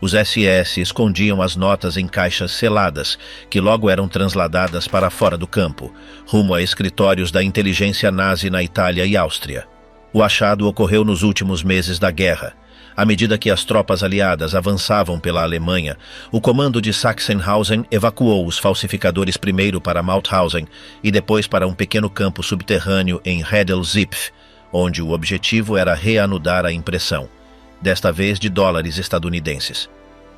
Os SS escondiam as notas em caixas seladas, que logo eram transladadas para fora do campo, rumo a escritórios da inteligência nazi na Itália e Áustria. O achado ocorreu nos últimos meses da guerra. À medida que as tropas aliadas avançavam pela Alemanha, o comando de Sachsenhausen evacuou os falsificadores primeiro para Mauthausen e depois para um pequeno campo subterrâneo em Redl-Zipf, onde o objetivo era reanudar a impressão, desta vez de dólares estadunidenses.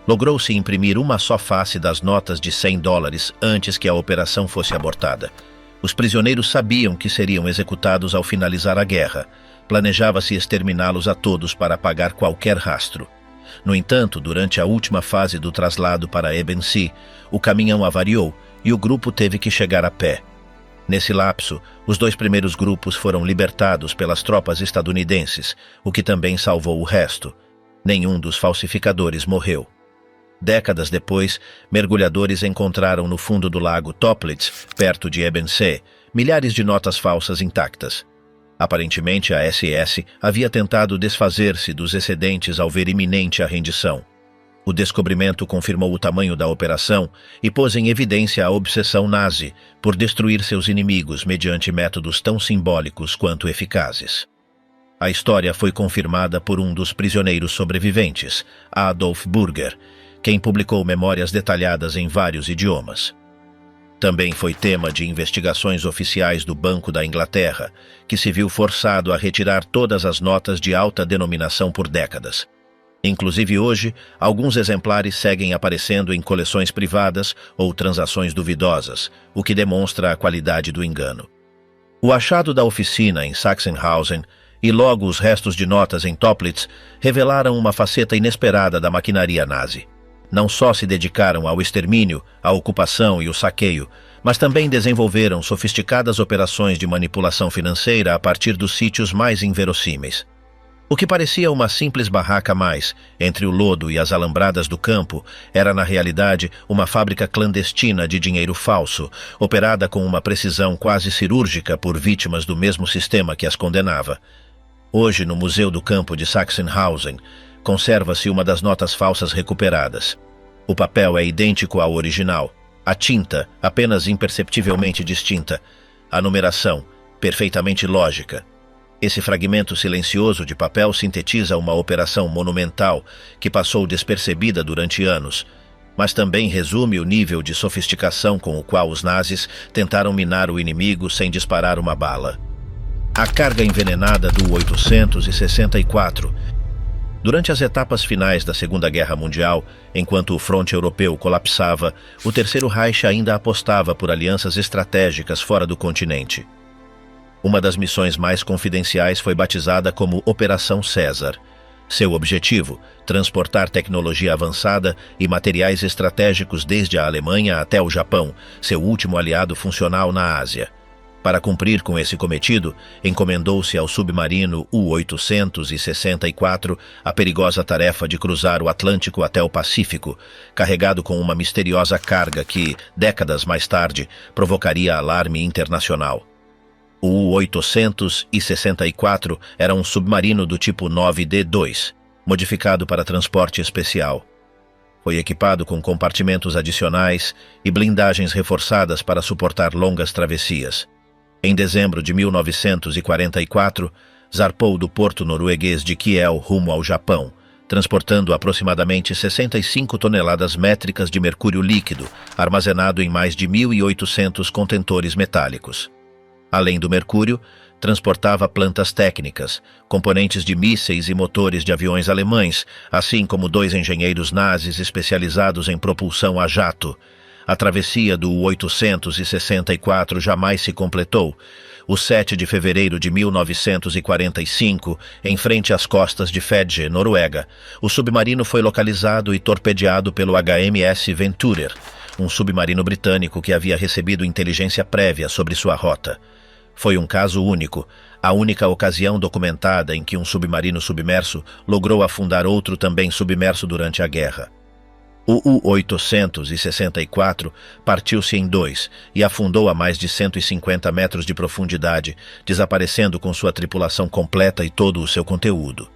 Logrou-se imprimir uma só face das notas de $100 antes que a operação fosse abortada. Os prisioneiros sabiam que seriam executados ao finalizar a guerra. Planejava-se exterminá-los a todos para apagar qualquer rastro. No entanto, durante a última fase do traslado para Ebensee, o caminhão avariou e o grupo teve que chegar a pé. Nesse lapso, os 2 primeiros grupos foram libertados pelas tropas estadunidenses, o que também salvou o resto. Nenhum dos falsificadores morreu. Décadas depois, mergulhadores encontraram no fundo do lago Toplitz, perto de Ebensee, milhares de notas falsas intactas. Aparentemente, a SS havia tentado desfazer-se dos excedentes ao ver iminente a rendição. O descobrimento confirmou o tamanho da operação e pôs em evidência a obsessão nazi por destruir seus inimigos mediante métodos tão simbólicos quanto eficazes. A história foi confirmada por um dos prisioneiros sobreviventes, Adolf Burger, quem publicou memórias detalhadas em vários idiomas. Também foi tema de investigações oficiais do Banco da Inglaterra, que se viu forçado a retirar todas as notas de alta denominação por décadas. Inclusive hoje, alguns exemplares seguem aparecendo em coleções privadas ou transações duvidosas, o que demonstra a qualidade do engano. O achado da oficina em Sachsenhausen e logo os restos de notas em Toplitz revelaram uma faceta inesperada da maquinaria nazi. Não só se dedicaram ao extermínio, à ocupação e o saqueio, mas também desenvolveram sofisticadas operações de manipulação financeira a partir dos sítios mais inverossímeis. O que parecia uma simples barraca a mais, entre o lodo e as alambradas do campo, era na realidade uma fábrica clandestina de dinheiro falso, operada com uma precisão quase cirúrgica por vítimas do mesmo sistema que as condenava. Hoje, no Museu do Campo de Sachsenhausen, conserva-se uma das notas falsas recuperadas. O papel é idêntico ao original, a tinta apenas imperceptivelmente distinta, a numeração perfeitamente lógica. Esse fragmento silencioso de papel sintetiza uma operação monumental que passou despercebida durante anos, mas também resume o nível de sofisticação com o qual os nazis tentaram minar o inimigo sem disparar uma bala. A carga envenenada do 864. Durante as etapas finais da Segunda Guerra Mundial, enquanto o fronte europeu colapsava, o Terceiro Reich ainda apostava por alianças estratégicas fora do continente. Uma das missões mais confidenciais foi batizada como Operação César. Seu objetivo, transportar tecnologia avançada e materiais estratégicos desde a Alemanha até o Japão, seu último aliado funcional na Ásia. Para cumprir com esse cometido, encomendou-se ao submarino U-864 a perigosa tarefa de cruzar o Atlântico até o Pacífico, carregado com uma misteriosa carga que, décadas mais tarde, provocaria alarme internacional. O U-864 era um submarino do tipo 9D2, modificado para transporte especial. Foi equipado com compartimentos adicionais e blindagens reforçadas para suportar longas travessias. Em dezembro de 1944, zarpou do porto norueguês de Kiel rumo ao Japão, transportando aproximadamente 65 toneladas métricas de mercúrio líquido, armazenado em mais de 1.800 contentores metálicos. Além do mercúrio, transportava plantas técnicas, componentes de mísseis e motores de aviões alemães, assim como 2 engenheiros nazis especializados em propulsão a jato. A travessia do 864 jamais se completou. O 7 de fevereiro de 1945, em frente às costas de Fedje, Noruega, o submarino foi localizado e torpedeado pelo HMS Venturer, um submarino britânico que havia recebido inteligência prévia sobre sua rota. Foi um caso único, a única ocasião documentada em que um submarino submerso logrou afundar outro também submerso durante a guerra. O U-864 partiu-se em 2 e afundou a mais de 150 metros de profundidade, desaparecendo com sua tripulação completa e todo o seu conteúdo.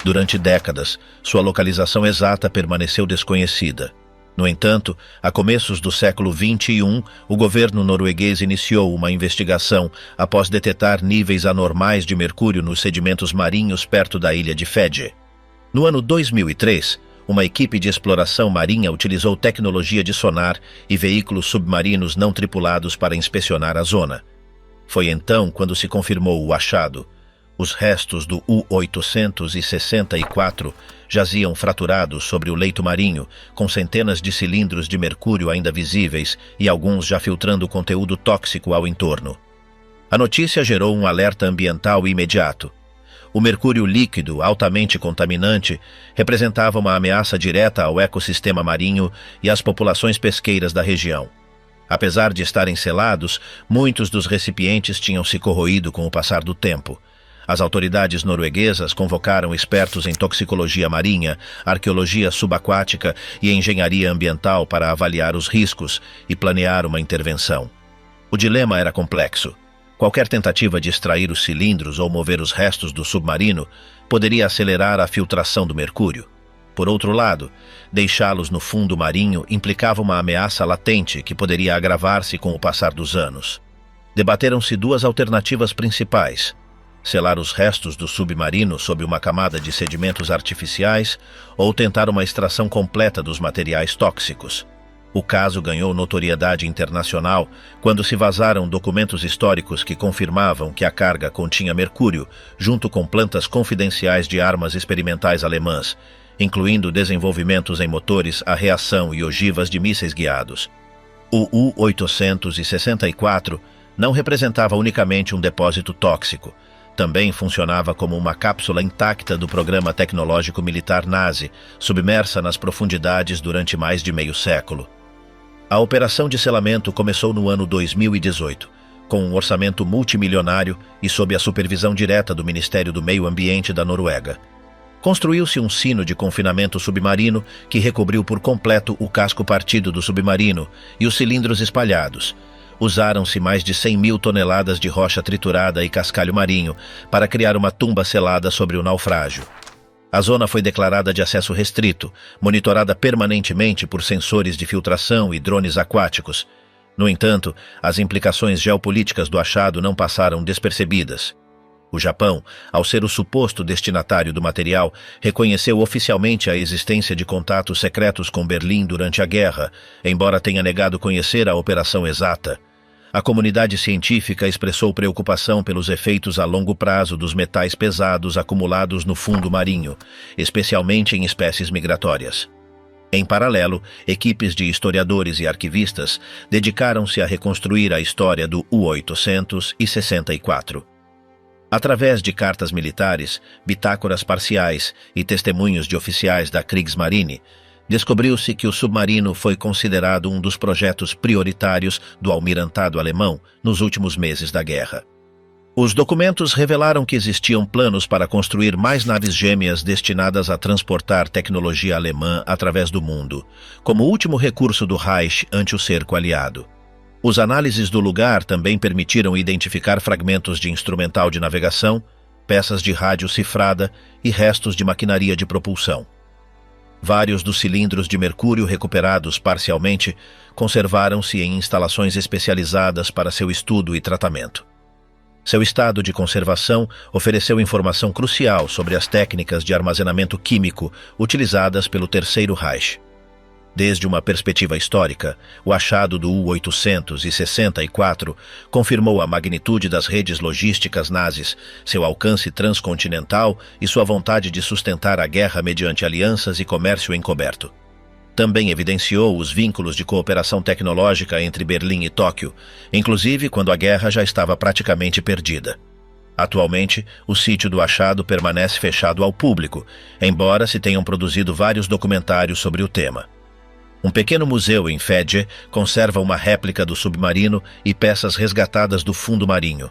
Durante décadas, sua localização exata permaneceu desconhecida. No entanto, a começos do século XXI, o governo norueguês iniciou uma investigação após detectar níveis anormais de mercúrio nos sedimentos marinhos perto da ilha de Fedje. No ano 2003, uma equipe de exploração marinha utilizou tecnologia de sonar e veículos submarinos não tripulados para inspecionar a zona. Foi então quando se confirmou o achado. Os restos do U-864 jaziam fraturados sobre o leito marinho, com centenas de cilindros de mercúrio ainda visíveis e alguns já filtrando conteúdo tóxico ao entorno. A notícia gerou um alerta ambiental imediato. O mercúrio líquido, altamente contaminante, representava uma ameaça direta ao ecossistema marinho e às populações pesqueiras da região. Apesar de estarem selados, muitos dos recipientes tinham se corroído com o passar do tempo. As autoridades norueguesas convocaram expertos em toxicologia marinha, arqueologia subaquática e engenharia ambiental para avaliar os riscos e planear uma intervenção. O dilema era complexo. Qualquer tentativa de extrair os cilindros ou mover os restos do submarino poderia acelerar a filtração do mercúrio. Por outro lado, deixá-los no fundo marinho implicava uma ameaça latente que poderia agravar-se com o passar dos anos. Debateram-se 2 alternativas principais: selar os restos do submarino sob uma camada de sedimentos artificiais ou tentar uma extração completa dos materiais tóxicos. O caso ganhou notoriedade internacional quando se vazaram documentos históricos que confirmavam que a carga continha mercúrio, junto com plantas confidenciais de armas experimentais alemãs, incluindo desenvolvimentos em motores a reação e ogivas de mísseis guiados. O U-864 não representava unicamente um depósito tóxico, também funcionava como uma cápsula intacta do programa tecnológico militar nazi, submersa nas profundidades durante mais de meio século. A operação de selamento começou no ano 2018, com um orçamento multimilionário e sob a supervisão direta do Ministério do Meio Ambiente da Noruega. Construiu-se um sino de confinamento submarino que recobriu por completo o casco partido do submarino e os cilindros espalhados. Usaram-se mais de 100 mil toneladas de rocha triturada e cascalho marinho para criar uma tumba selada sobre o naufrágio. A zona foi declarada de acesso restrito, monitorada permanentemente por sensores de filtração e drones aquáticos. No entanto, as implicações geopolíticas do achado não passaram despercebidas. O Japão, ao ser o suposto destinatário do material, reconheceu oficialmente a existência de contatos secretos com Berlim durante a guerra, embora tenha negado conhecer a operação exata. A comunidade científica expressou preocupação pelos efeitos a longo prazo dos metais pesados acumulados no fundo marinho, especialmente em espécies migratórias. Em paralelo, equipes de historiadores e arquivistas dedicaram-se a reconstruir a história do U-864. Através de cartas militares, bitácoras parciais e testemunhos de oficiais da Kriegsmarine, descobriu-se que o submarino foi considerado um dos projetos prioritários do almirantado alemão nos últimos meses da guerra. Os documentos revelaram que existiam planos para construir mais naves gêmeas destinadas a transportar tecnologia alemã através do mundo, como último recurso do Reich ante o cerco aliado. Os análises do lugar também permitiram identificar fragmentos de instrumental de navegação, peças de rádio cifrada e restos de maquinaria de propulsão. Vários dos cilindros de mercúrio recuperados parcialmente conservaram-se em instalações especializadas para seu estudo e tratamento. Seu estado de conservação ofereceu informação crucial sobre as técnicas de armazenamento químico utilizadas pelo Terceiro Reich. Desde uma perspectiva histórica, o achado do U-864 confirmou a magnitude das redes logísticas nazis, seu alcance transcontinental e sua vontade de sustentar a guerra mediante alianças e comércio encoberto. Também evidenciou os vínculos de cooperação tecnológica entre Berlim e Tóquio, inclusive quando a guerra já estava praticamente perdida. Atualmente, o sítio do achado permanece fechado ao público, embora se tenham produzido vários documentários sobre o tema. Um pequeno museu em Fedje conserva uma réplica do submarino e peças resgatadas do fundo marinho.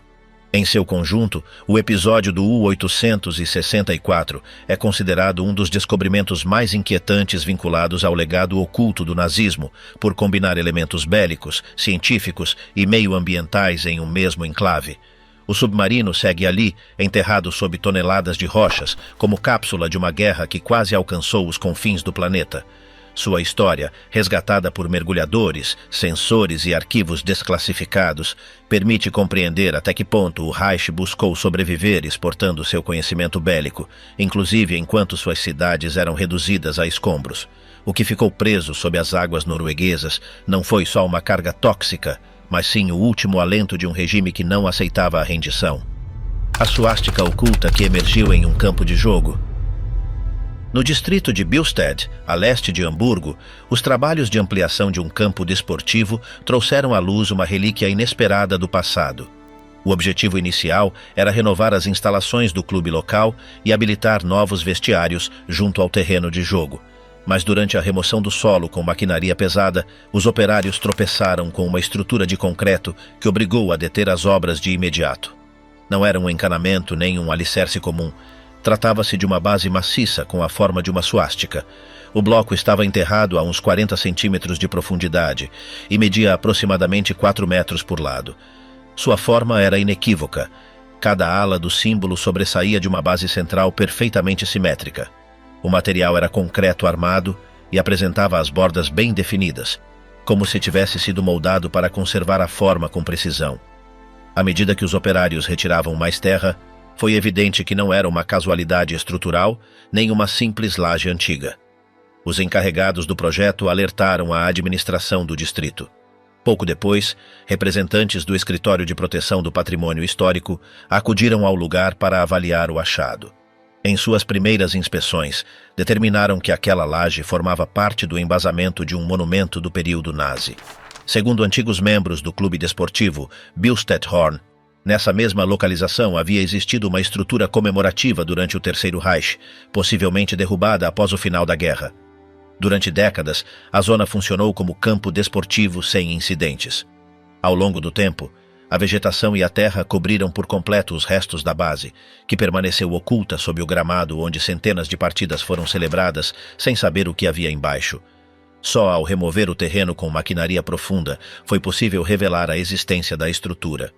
Em seu conjunto, o episódio do U-864 é considerado um dos descobrimentos mais inquietantes vinculados ao legado oculto do nazismo, por combinar elementos bélicos, científicos e meioambientais em um mesmo enclave. O submarino segue ali, enterrado sob toneladas de rochas, como cápsula de uma guerra que quase alcançou os confins do planeta. Sua história, resgatada por mergulhadores, sensores e arquivos desclassificados, permite compreender até que ponto o Reich buscou sobreviver exportando seu conhecimento bélico, inclusive enquanto suas cidades eram reduzidas a escombros. O que ficou preso sob as águas norueguesas não foi só uma carga tóxica, mas sim o último alento de um regime que não aceitava a rendição. A suástica oculta que emergiu em um campo de jogo. No distrito de Billstedt, a leste de Hamburgo, os trabalhos de ampliação de um campo desportivo trouxeram à luz uma relíquia inesperada do passado. O objetivo inicial era renovar as instalações do clube local e habilitar novos vestiários junto ao terreno de jogo. Mas durante a remoção do solo com maquinaria pesada, os operários tropeçaram com uma estrutura de concreto que obrigou a deter as obras de imediato. Não era um encanamento nem um alicerce comum. Tratava-se de uma base maciça com a forma de uma suástica. O bloco estava enterrado a uns 40 centímetros de profundidade e media aproximadamente 4 metros por lado. Sua forma era inequívoca. Cada ala do símbolo sobressaía de uma base central perfeitamente simétrica. O material era concreto armado e apresentava as bordas bem definidas, como se tivesse sido moldado para conservar a forma com precisão. À medida que os operários retiravam mais terra, foi evidente que não era uma casualidade estrutural, nem uma simples laje antiga. Os encarregados do projeto alertaram a administração do distrito. Pouco depois, representantes do Escritório de Proteção do Patrimônio Histórico acudiram ao lugar para avaliar o achado. Em suas primeiras inspeções, determinaram que aquela laje formava parte do embasamento de um monumento do período nazi. Segundo antigos membros do clube desportivo Billstedt-Horn, nessa mesma localização havia existido uma estrutura comemorativa durante o Terceiro Reich, possivelmente derrubada após o final da guerra. Durante décadas, a zona funcionou como campo desportivo sem incidentes. Ao longo do tempo, a vegetação e a terra cobriram por completo os restos da base, que permaneceu oculta sob o gramado onde centenas de partidas foram celebradas sem saber o que havia embaixo. Só ao remover o terreno com maquinaria profunda foi possível revelar a existência da estrutura.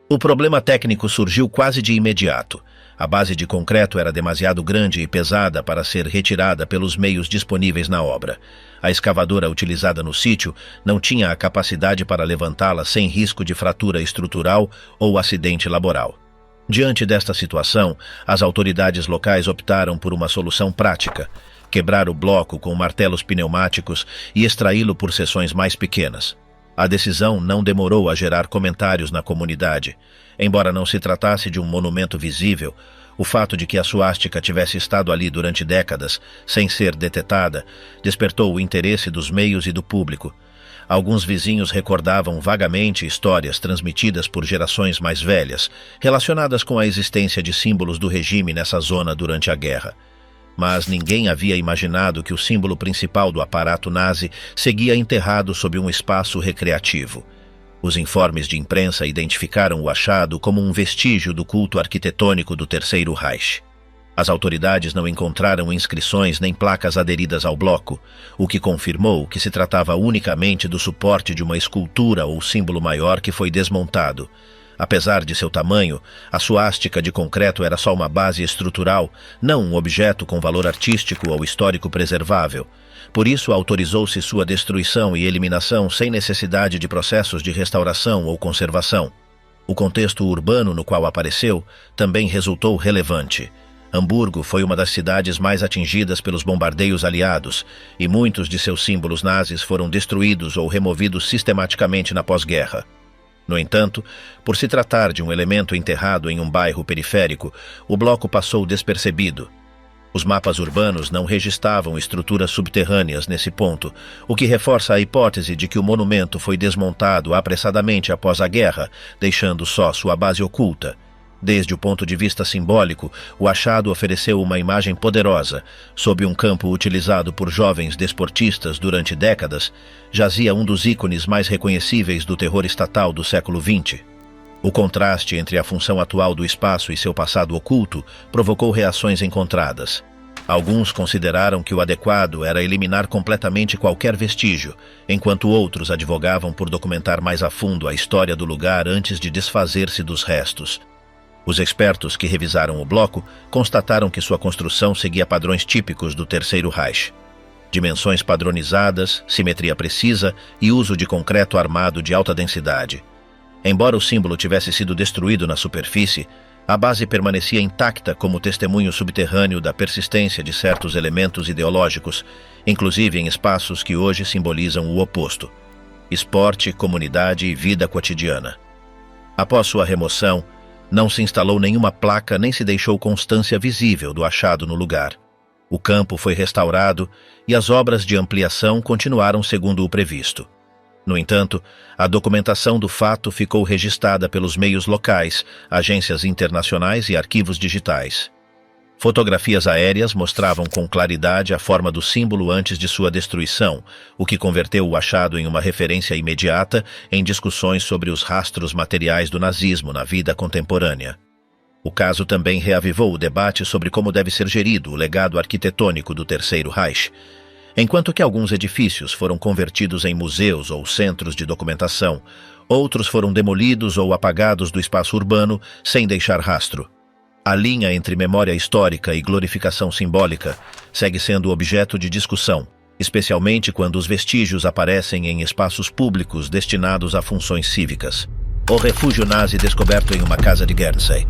O problema técnico surgiu quase de imediato. A base de concreto era demasiado grande e pesada para ser retirada pelos meios disponíveis na obra. A escavadora utilizada no sítio não tinha a capacidade para levantá-la sem risco de fratura estrutural ou acidente laboral. Diante desta situação, as autoridades locais optaram por uma solução prática: quebrar o bloco com martelos pneumáticos e extraí-lo por seções mais pequenas. A decisão não demorou a gerar comentários na comunidade. Embora não se tratasse de um monumento visível, o fato de que a suástica tivesse estado ali durante décadas, sem ser detetada, despertou o interesse dos meios e do público. Alguns vizinhos recordavam vagamente histórias transmitidas por gerações mais velhas, relacionadas com a existência de símbolos do regime nessa zona durante a guerra. Mas ninguém havia imaginado que o símbolo principal do aparato nazi seguia enterrado sob um espaço recreativo. Os informes de imprensa identificaram o achado como um vestígio do culto arquitetônico do Terceiro Reich. As autoridades não encontraram inscrições nem placas aderidas ao bloco, o que confirmou que se tratava unicamente do suporte de uma escultura ou símbolo maior que foi desmontado. Apesar de seu tamanho, a suástica de concreto era só uma base estrutural, não um objeto com valor artístico ou histórico preservável. Por isso, autorizou-se sua destruição e eliminação sem necessidade de processos de restauração ou conservação. O contexto urbano no qual apareceu também resultou relevante. Hamburgo foi uma das cidades mais atingidas pelos bombardeios aliados, e muitos de seus símbolos nazis foram destruídos ou removidos sistematicamente na pós-guerra. No entanto, por se tratar de um elemento enterrado em um bairro periférico, o bloco passou despercebido. Os mapas urbanos não registravam estruturas subterrâneas nesse ponto, o que reforça a hipótese de que o monumento foi desmontado apressadamente após a guerra, deixando só sua base oculta. Desde o ponto de vista simbólico, o achado ofereceu uma imagem poderosa. Sob um campo utilizado por jovens desportistas durante décadas, jazia um dos ícones mais reconhecíveis do terror estatal do século XX. O contraste entre a função atual do espaço e seu passado oculto provocou reações encontradas. Alguns consideraram que o adequado era eliminar completamente qualquer vestígio, enquanto outros advogavam por documentar mais a fundo a história do lugar antes de desfazer-se dos restos. Os expertos que revisaram o bloco constataram que sua construção seguia padrões típicos do Terceiro Reich. Dimensões padronizadas, simetria precisa e uso de concreto armado de alta densidade. Embora o símbolo tivesse sido destruído na superfície, a base permanecia intacta como testemunho subterrâneo da persistência de certos elementos ideológicos, inclusive em espaços que hoje simbolizam o oposto: esporte, comunidade e vida cotidiana. Após sua remoção, não se instalou nenhuma placa nem se deixou constância visível do achado no lugar. O campo foi restaurado e as obras de ampliação continuaram segundo o previsto. No entanto, a documentação do fato ficou registrada pelos meios locais, agências internacionais e arquivos digitais. Fotografias aéreas mostravam com claridade a forma do símbolo antes de sua destruição, o que converteu o achado em uma referência imediata em discussões sobre os rastros materiais do nazismo na vida contemporânea. O caso também reavivou o debate sobre como deve ser gerido o legado arquitetônico do Terceiro Reich. Enquanto que alguns edifícios foram convertidos em museus ou centros de documentação, outros foram demolidos ou apagados do espaço urbano sem deixar rastro. A linha entre memória histórica e glorificação simbólica segue sendo objeto de discussão, especialmente quando os vestígios aparecem em espaços públicos destinados a funções cívicas. O refúgio nazi descoberto em uma casa de Guernsey.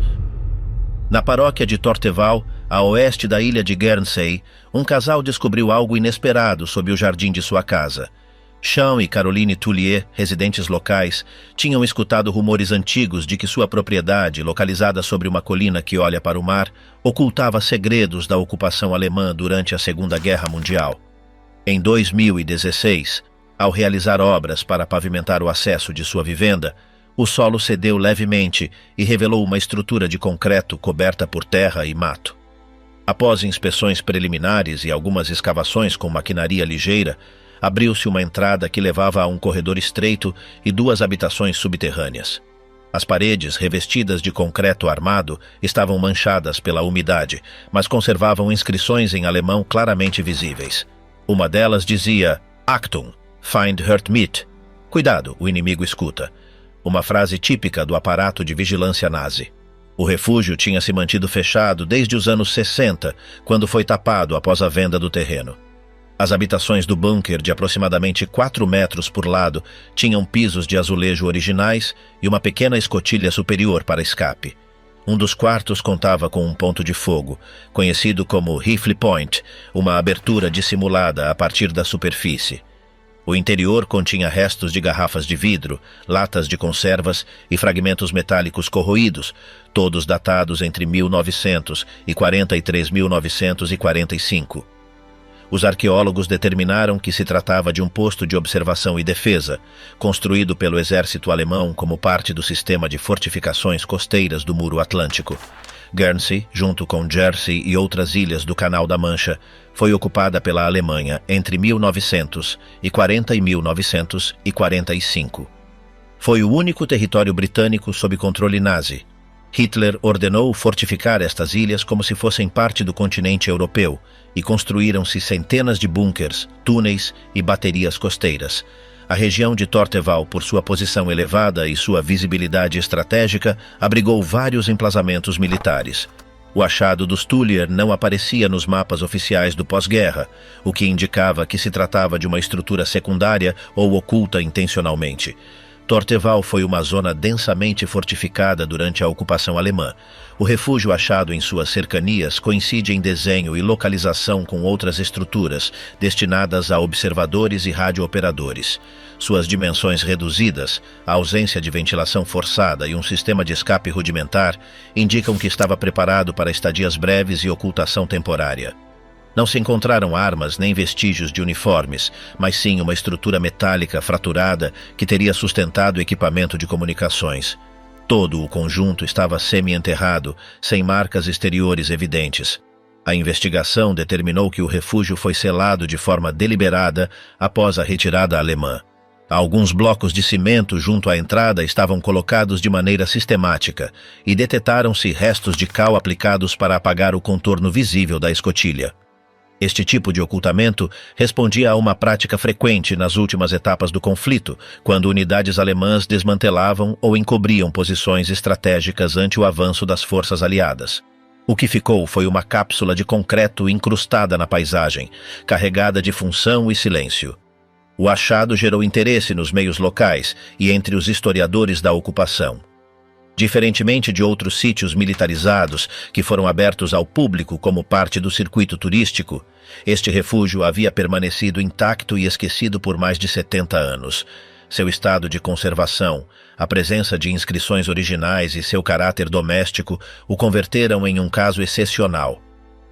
Na paróquia de Torteval, a oeste da ilha de Guernsey, um casal descobriu algo inesperado sob o jardim de sua casa. Sean e Caroline Tullier, residentes locais, tinham escutado rumores antigos de que sua propriedade, localizada sobre uma colina que olha para o mar, ocultava segredos da ocupação alemã durante a Segunda Guerra Mundial. Em 2016, ao realizar obras para pavimentar o acesso de sua vivenda, o solo cedeu levemente e revelou uma estrutura de concreto coberta por terra e mato. Após inspeções preliminares e algumas escavações com maquinaria ligeira, abriu-se uma entrada que levava a um corredor estreito e 2 habitações subterrâneas. As paredes, revestidas de concreto armado, estavam manchadas pela umidade, mas conservavam inscrições em alemão claramente visíveis. Uma delas dizia Achtung, Feind hört mit. Cuidado, o inimigo escuta. Uma frase típica do aparato de vigilância nazi. O refúgio tinha se mantido fechado desde os anos 60, quando foi tapado após a venda do terreno. As habitações do bunker, de aproximadamente 4 metros por lado, tinham pisos de azulejo originais e uma pequena escotilha superior para escape. Um dos quartos contava com um ponto de fogo, conhecido como Rifle Point, uma abertura dissimulada a partir da superfície. O interior continha restos de garrafas de vidro, latas de conservas e fragmentos metálicos corroídos, todos datados entre 1900 e 1945. Os arqueólogos determinaram que se tratava de um posto de observação e defesa, construído pelo exército alemão como parte do sistema de fortificações costeiras do Muro Atlântico. Guernsey, junto com Jersey e outras ilhas do Canal da Mancha, foi ocupada pela Alemanha entre 1940 e 1945. Foi o único território britânico sob controle nazi. Hitler ordenou fortificar estas ilhas como se fossem parte do continente europeu e construíram-se centenas de bunkers, túneis e baterias costeiras. A região de Torteval, por sua posição elevada e sua visibilidade estratégica, abrigou vários emplazamentos militares. O achado dos Tullier não aparecia nos mapas oficiais do pós-guerra, o que indicava que se tratava de uma estrutura secundária ou oculta intencionalmente. Torteval foi uma zona densamente fortificada durante a ocupação alemã. O refúgio achado em suas cercanias coincide em desenho e localização com outras estruturas destinadas a observadores e radiooperadores. Suas dimensões reduzidas, a ausência de ventilação forçada e um sistema de escape rudimentar indicam que estava preparado para estadias breves e ocultação temporária. Não se encontraram armas nem vestígios de uniformes, mas sim uma estrutura metálica fraturada que teria sustentado o equipamento de comunicações. Todo o conjunto estava semi-enterrado, sem marcas exteriores evidentes. A investigação determinou que o refúgio foi selado de forma deliberada após a retirada alemã. Alguns blocos de cimento junto à entrada estavam colocados de maneira sistemática e detetaram-se restos de cal aplicados para apagar o contorno visível da escotilha. Este tipo de ocultamento respondia a uma prática frequente nas últimas etapas do conflito, quando unidades alemãs desmantelavam ou encobriam posições estratégicas ante o avanço das forças aliadas. O que ficou foi uma cápsula de concreto incrustada na paisagem, carregada de função e silêncio. O achado gerou interesse nos meios locais e entre os historiadores da ocupação. Diferentemente de outros sítios militarizados que foram abertos ao público como parte do circuito turístico, este refúgio havia permanecido intacto e esquecido por mais de 70 anos. Seu estado de conservação, a presença de inscrições originais e seu caráter doméstico o converteram em um caso excepcional.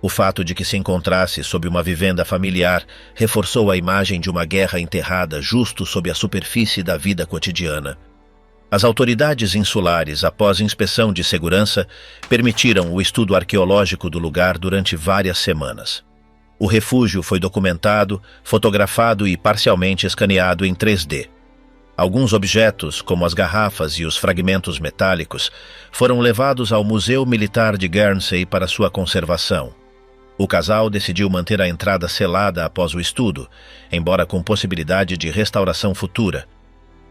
O fato de que se encontrasse sob uma vivenda familiar reforçou a imagem de uma guerra enterrada justo sob a superfície da vida cotidiana. As autoridades insulares, após inspeção de segurança, permitiram o estudo arqueológico do lugar durante várias semanas. O refúgio foi documentado, fotografado e parcialmente escaneado em 3D. Alguns objetos, como as garrafas e os fragmentos metálicos, foram levados ao Museu Militar de Guernsey para sua conservação. O casal decidiu manter a entrada selada após o estudo, embora com possibilidade de restauração futura.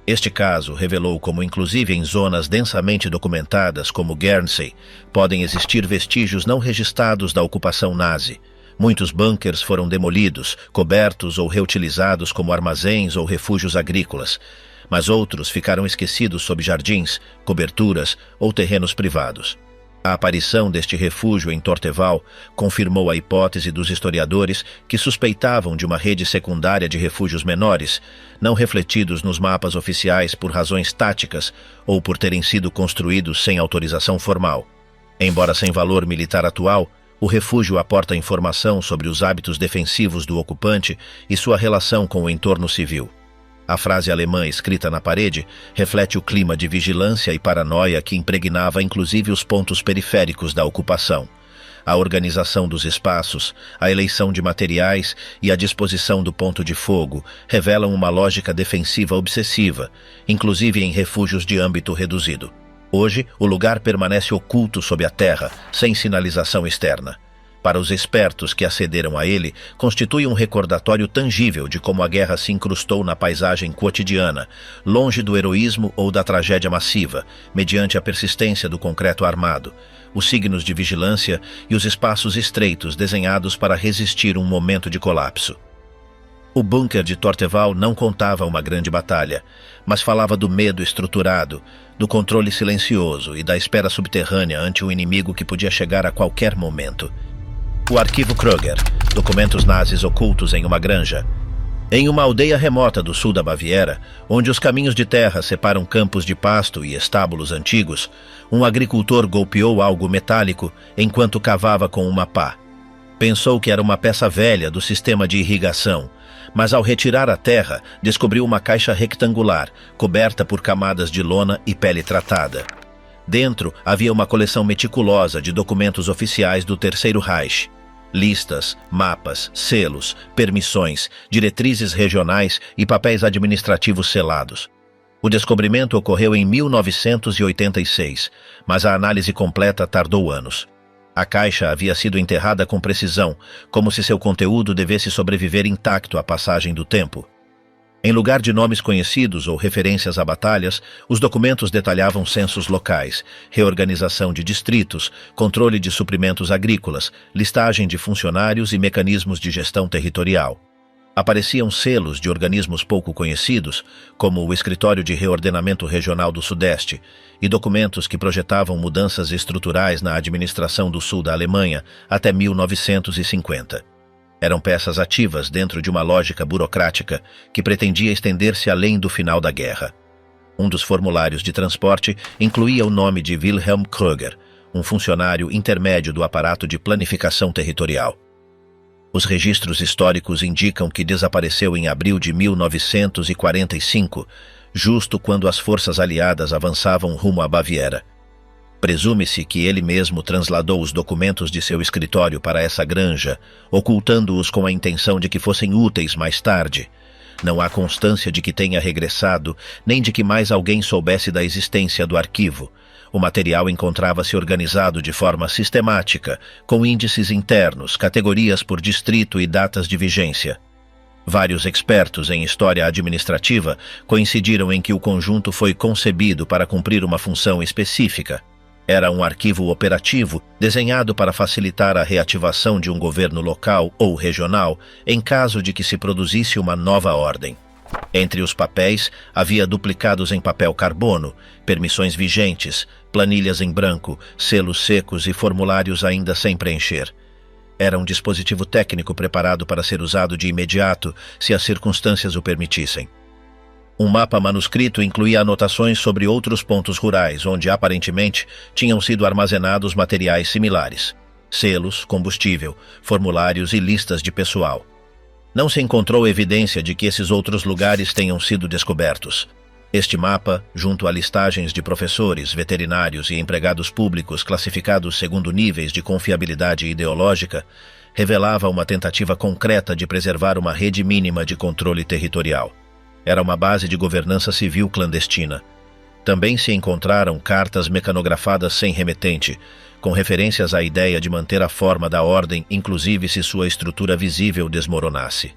Este caso revelou como, inclusive em zonas densamente documentadas como Guernsey, podem existir vestígios não registrados da ocupação nazi. Muitos bunkers foram demolidos, cobertos ou reutilizados como armazéns ou refúgios agrícolas, mas outros ficaram esquecidos sob jardins, coberturas ou terrenos privados. A aparição deste refúgio em Torteval confirmou a hipótese dos historiadores que suspeitavam de uma rede secundária de refúgios menores, não refletidos nos mapas oficiais por razões táticas ou por terem sido construídos sem autorização formal. Embora sem valor militar atual, o refúgio aporta informação sobre os hábitos defensivos do ocupante e sua relação com o entorno civil. A frase alemã escrita na parede reflete o clima de vigilância e paranoia que impregnava inclusive os pontos periféricos da ocupação. A organização dos espaços, a eleição de materiais e a disposição do ponto de fogo revelam uma lógica defensiva obsessiva, inclusive em refúgios de âmbito reduzido. Hoje, o lugar permanece oculto sob a terra, sem sinalização externa. Para os expertos que acederam a ele, constitui um recordatório tangível de como a guerra se incrustou na paisagem cotidiana, longe do heroísmo ou da tragédia massiva, mediante a persistência do concreto armado, os signos de vigilância e os espaços estreitos desenhados para resistir um momento de colapso. O bunker de Torteval não contava uma grande batalha, mas falava do medo estruturado, do controle silencioso e da espera subterrânea ante um inimigo que podia chegar a qualquer momento. O Arquivo Kröger, documentos nazis ocultos em uma granja. Em uma aldeia remota do sul da Baviera, onde os caminhos de terra separam campos de pasto e estábulos antigos, um agricultor golpeou algo metálico enquanto cavava com uma pá. Pensou que era uma peça velha do sistema de irrigação, mas ao retirar a terra, descobriu uma caixa retangular, coberta por camadas de lona e pele tratada. Dentro havia uma coleção meticulosa de documentos oficiais do Terceiro Reich. Listas, mapas, selos, permissões, diretrizes regionais e papéis administrativos selados. O descobrimento ocorreu em 1986, mas a análise completa tardou anos. A caixa havia sido enterrada com precisão, como se seu conteúdo devesse sobreviver intacto à passagem do tempo. Em lugar de nomes conhecidos ou referências a batalhas, os documentos detalhavam censos locais, reorganização de distritos, controle de suprimentos agrícolas, listagem de funcionários e mecanismos de gestão territorial. Apareciam selos de organismos pouco conhecidos, como o Escritório de Reordenamento Regional do Sudeste, e documentos que projetavam mudanças estruturais na administração do sul da Alemanha até 1950. Eram peças ativas dentro de uma lógica burocrática que pretendia estender-se além do final da guerra. Um dos formulários de transporte incluía o nome de Wilhelm Kröger, um funcionário intermédio do aparato de planificação territorial. Os registros históricos indicam que desapareceu em abril de 1945, justo quando as forças aliadas avançavam rumo à Baviera. Presume-se que ele mesmo transladou os documentos de seu escritório para essa granja, ocultando-os com a intenção de que fossem úteis mais tarde. Não há constância de que tenha regressado, nem de que mais alguém soubesse da existência do arquivo. O material encontrava-se organizado de forma sistemática, com índices internos, categorias por distrito e datas de vigência. Vários expertos em história administrativa coincidiram em que o conjunto foi concebido para cumprir uma função específica. Era um arquivo operativo desenhado para facilitar a reativação de um governo local ou regional em caso de que se produzisse uma nova ordem. Entre os papéis, havia duplicados em papel carbono, permissões vigentes, planilhas em branco, selos secos e formulários ainda sem preencher. Era um dispositivo técnico preparado para ser usado de imediato, se as circunstâncias o permitissem. Um mapa manuscrito incluía anotações sobre outros pontos rurais, onde aparentemente tinham sido armazenados materiais similares: selos, combustível, formulários e listas de pessoal. Não se encontrou evidência de que esses outros lugares tenham sido descobertos. Este mapa, junto a listagens de professores, veterinários e empregados públicos classificados segundo níveis de confiabilidade ideológica, revelava uma tentativa concreta de preservar uma rede mínima de controle territorial. Era uma base de governança civil clandestina. Também se encontraram cartas mecanografadas sem remetente, com referências à ideia de manter a forma da ordem, inclusive se sua estrutura visível desmoronasse.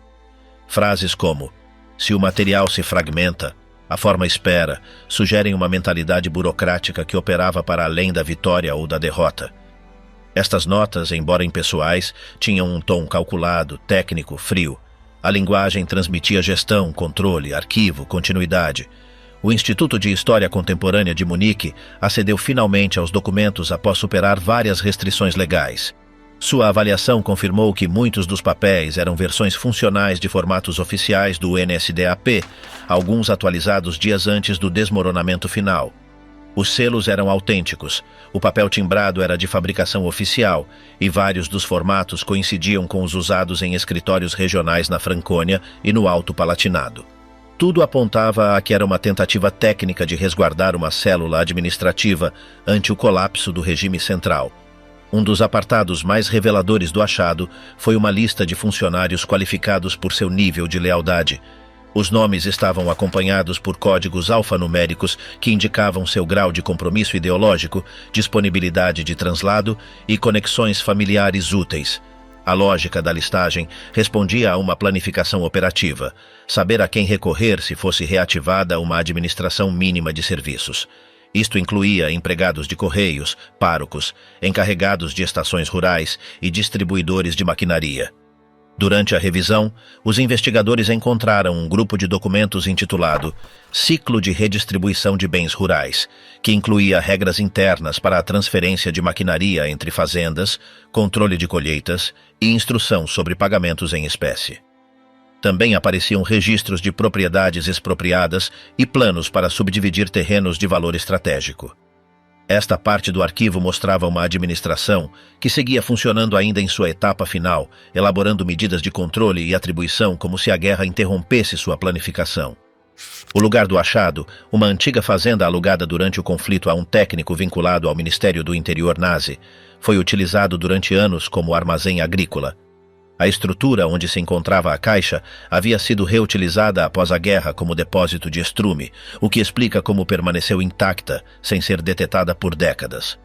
Frases como: "Se o material se fragmenta, a forma espera", sugerem uma mentalidade burocrática que operava para além da vitória ou da derrota. Estas notas, embora impessoais, tinham um tom calculado, técnico, frio. A linguagem transmitia gestão, controle, arquivo, continuidade. O Instituto de História Contemporânea de Munique acedeu finalmente aos documentos após superar várias restrições legais. Sua avaliação confirmou que muitos dos papéis eram versões funcionais de formatos oficiais do NSDAP, alguns atualizados dias antes do desmoronamento final. Os selos eram autênticos, o papel timbrado era de fabricação oficial e vários dos formatos coincidiam com os usados em escritórios regionais na Franconia e no Alto Palatinado. Tudo apontava a que era uma tentativa técnica de resguardar uma célula administrativa ante o colapso do regime central. Um dos apartados mais reveladores do achado foi uma lista de funcionários qualificados por seu nível de lealdade. Os nomes estavam acompanhados por códigos alfanuméricos que indicavam seu grau de compromisso ideológico, disponibilidade de translado e conexões familiares úteis. A lógica da listagem respondia a uma planificação operativa, saber a quem recorrer se fosse reativada uma administração mínima de serviços. Isto incluía empregados de correios, párocos, encarregados de estações rurais e distribuidores de maquinaria. Durante a revisão, os investigadores encontraram um grupo de documentos intitulado Ciclo de Redistribuição de Bens Rurais, que incluía regras internas para a transferência de maquinaria entre fazendas, controle de colheitas e instrução sobre pagamentos em espécie. Também apareciam registros de propriedades expropriadas e planos para subdividir terrenos de valor estratégico. Esta parte do arquivo mostrava uma administração que seguia funcionando ainda em sua etapa final, elaborando medidas de controle e atribuição como se a guerra interrompesse sua planificação. O lugar do achado, uma antiga fazenda alugada durante o conflito a um técnico vinculado ao Ministério do Interior nazi, foi utilizado durante anos como armazém agrícola. A estrutura onde se encontrava a caixa havia sido reutilizada após a guerra como depósito de estrume, o que explica como permaneceu intacta, sem ser detetada por décadas.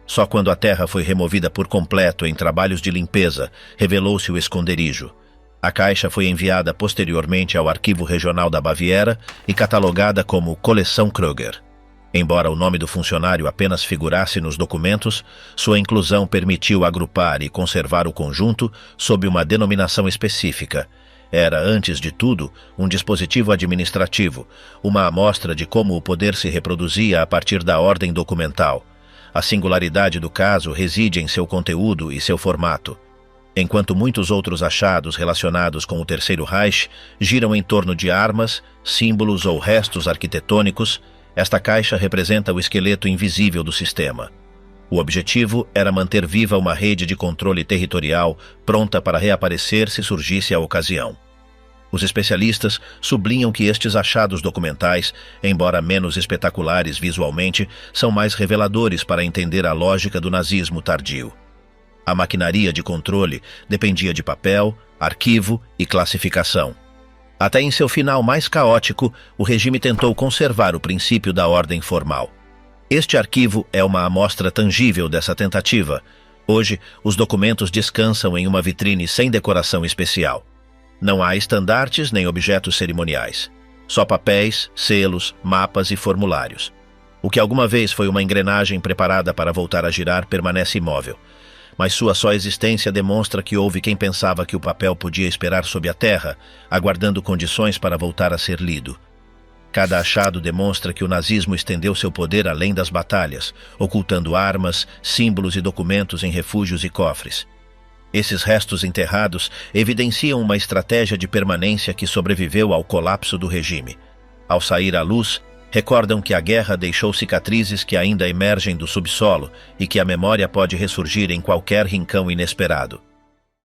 Só quando a terra foi removida por completo em trabalhos de limpeza, revelou-se o esconderijo. A caixa foi enviada posteriormente ao Arquivo Regional da Baviera e catalogada como Coleção Kröger. Embora o nome do funcionário apenas figurasse nos documentos, sua inclusão permitiu agrupar e conservar o conjunto sob uma denominação específica. Era, antes de tudo, um dispositivo administrativo, uma amostra de como o poder se reproduzia a partir da ordem documental. A singularidade do caso reside em seu conteúdo e seu formato. Enquanto muitos outros achados relacionados com o Terceiro Reich giram em torno de armas, símbolos ou restos arquitetônicos, esta caixa representa o esqueleto invisível do sistema. O objetivo era manter viva uma rede de controle territorial pronta para reaparecer se surgisse a ocasião. Os especialistas sublinham que estes achados documentais, embora menos espetaculares visualmente, são mais reveladores para entender a lógica do nazismo tardio. A maquinaria de controle dependia de papel, arquivo e classificação. Até em seu final mais caótico, o regime tentou conservar o princípio da ordem formal. Este arquivo é uma amostra tangível dessa tentativa. Hoje, os documentos descansam em uma vitrine sem decoração especial. Não há estandartes nem objetos cerimoniais. Só papéis, selos, mapas e formulários. O que alguma vez foi uma engrenagem preparada para voltar a girar permanece imóvel. Mas sua só existência demonstra que houve quem pensava que o papel podia esperar sob a terra, aguardando condições para voltar a ser lido. Cada achado demonstra que o nazismo estendeu seu poder além das batalhas, ocultando armas, símbolos e documentos em refúgios e cofres. Esses restos enterrados evidenciam uma estratégia de permanência que sobreviveu ao colapso do regime. Ao sair à luz, recordam que a guerra deixou cicatrizes que ainda emergem do subsolo e que a memória pode ressurgir em qualquer rincão inesperado.